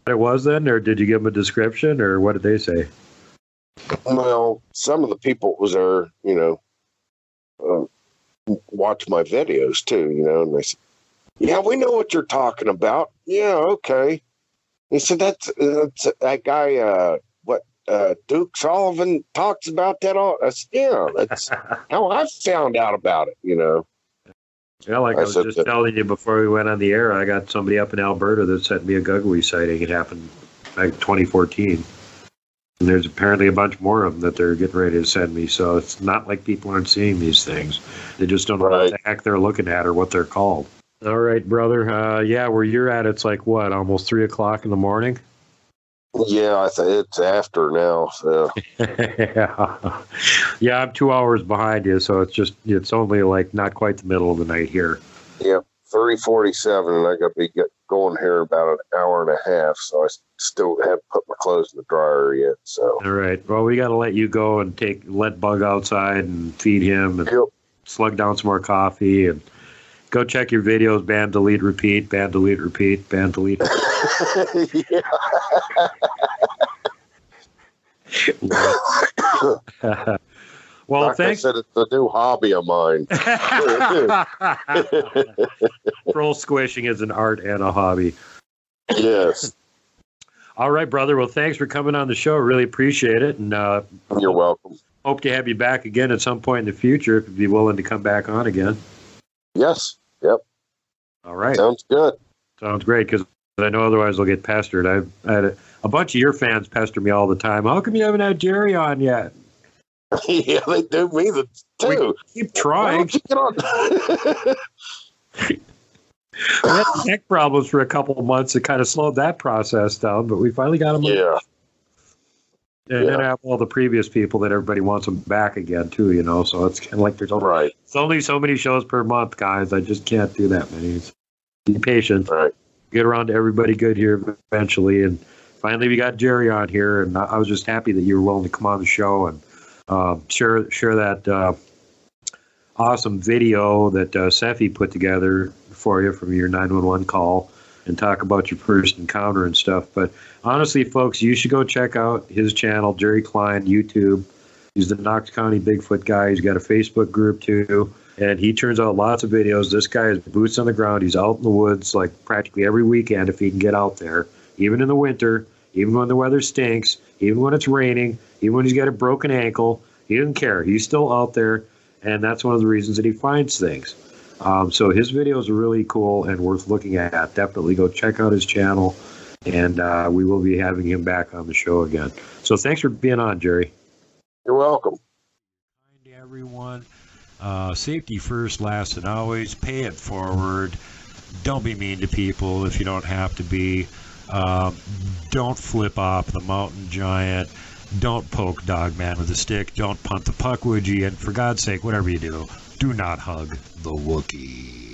It was then, or did you give them a description, or what did they say? Well, some of the people was there, watch my videos too, and they said, yeah, we know what you're talking about. Yeah, okay. He said, that's that guy, Duke Sullivan talks about that all. I said, yeah, that's how I found out about it, Yeah, like I was just telling you before we went on the air, I got somebody up in Alberta that sent me a gugway sighting. It happened like 2014. And there's apparently a bunch more of them that they're getting ready to send me. So it's not like people aren't seeing these things. They just don't know what the heck they're looking at or what they're called. All right, brother. Yeah, where you're at, it's like what, almost 3 o'clock in the morning? Yeah, I think it's after now. So. Yeah, I'm 2 hours behind you, so it's only like not quite the middle of the night here. Yeah, 3:47, and I got to be going here about an hour and a half, so I still haven't put my clothes in the dryer yet. So. All right. Well, we got to let you go and let Bug outside and feed him and slug down some more coffee and go check your videos. Ban, delete, repeat. Ban, delete, repeat. Ban, delete. Yeah. Well, like thanks. I said, it's a new hobby of mine. Troll squishing is an art and a hobby. Yes. All right, brother. Well, thanks for coming on the show. Really appreciate it. And you're welcome. Hope to have you back again at some point in the future if you'd be willing to come back on again. Yes. Yep. All right. Sounds good. Sounds great, because I know otherwise they'll get pestered. I've had a bunch of your fans pester me all the time. How come you haven't had Jerry on yet? Yeah, they do me too. We keep trying. Why don't you get on? We had tech problems for a couple of months. It kind of slowed that process down, but we finally got them. Yeah. And then I have all the previous people that everybody wants them back again, too, So it's kind of like there's only so many shows per month, guys. I just can't do that many. Be patient. Right. Get around to everybody good here eventually. And finally, we got Jerry on here, and I was just happy that you were willing to come on the show and share that awesome video that Sephi put together for you from your 911 call and talk about your first encounter and stuff. But honestly, folks, you should go check out his channel, Jerry Cline, YouTube. He's the Knox County Bigfoot guy. He's got a Facebook group, too. And he turns out lots of videos. This guy is boots on the ground. He's out in the woods like practically every weekend if he can get out there, even in the winter, even when the weather stinks, even when it's raining, even when he's got a broken ankle. He doesn't care. He's still out there, and that's one of the reasons that he finds things. So his videos are really cool and worth looking at. Definitely go check out his channel, and we will be having him back on the show again. So thanks for being on, Jerry. You're welcome. Kind to everyone. Safety first, last, and always. Pay it forward. Don't be mean to people if you don't have to be. Don't flip off the mountain giant. Don't poke Dogman with a stick. Don't punt the puck, would you? And for God's sake, whatever you do not hug the Wookiee.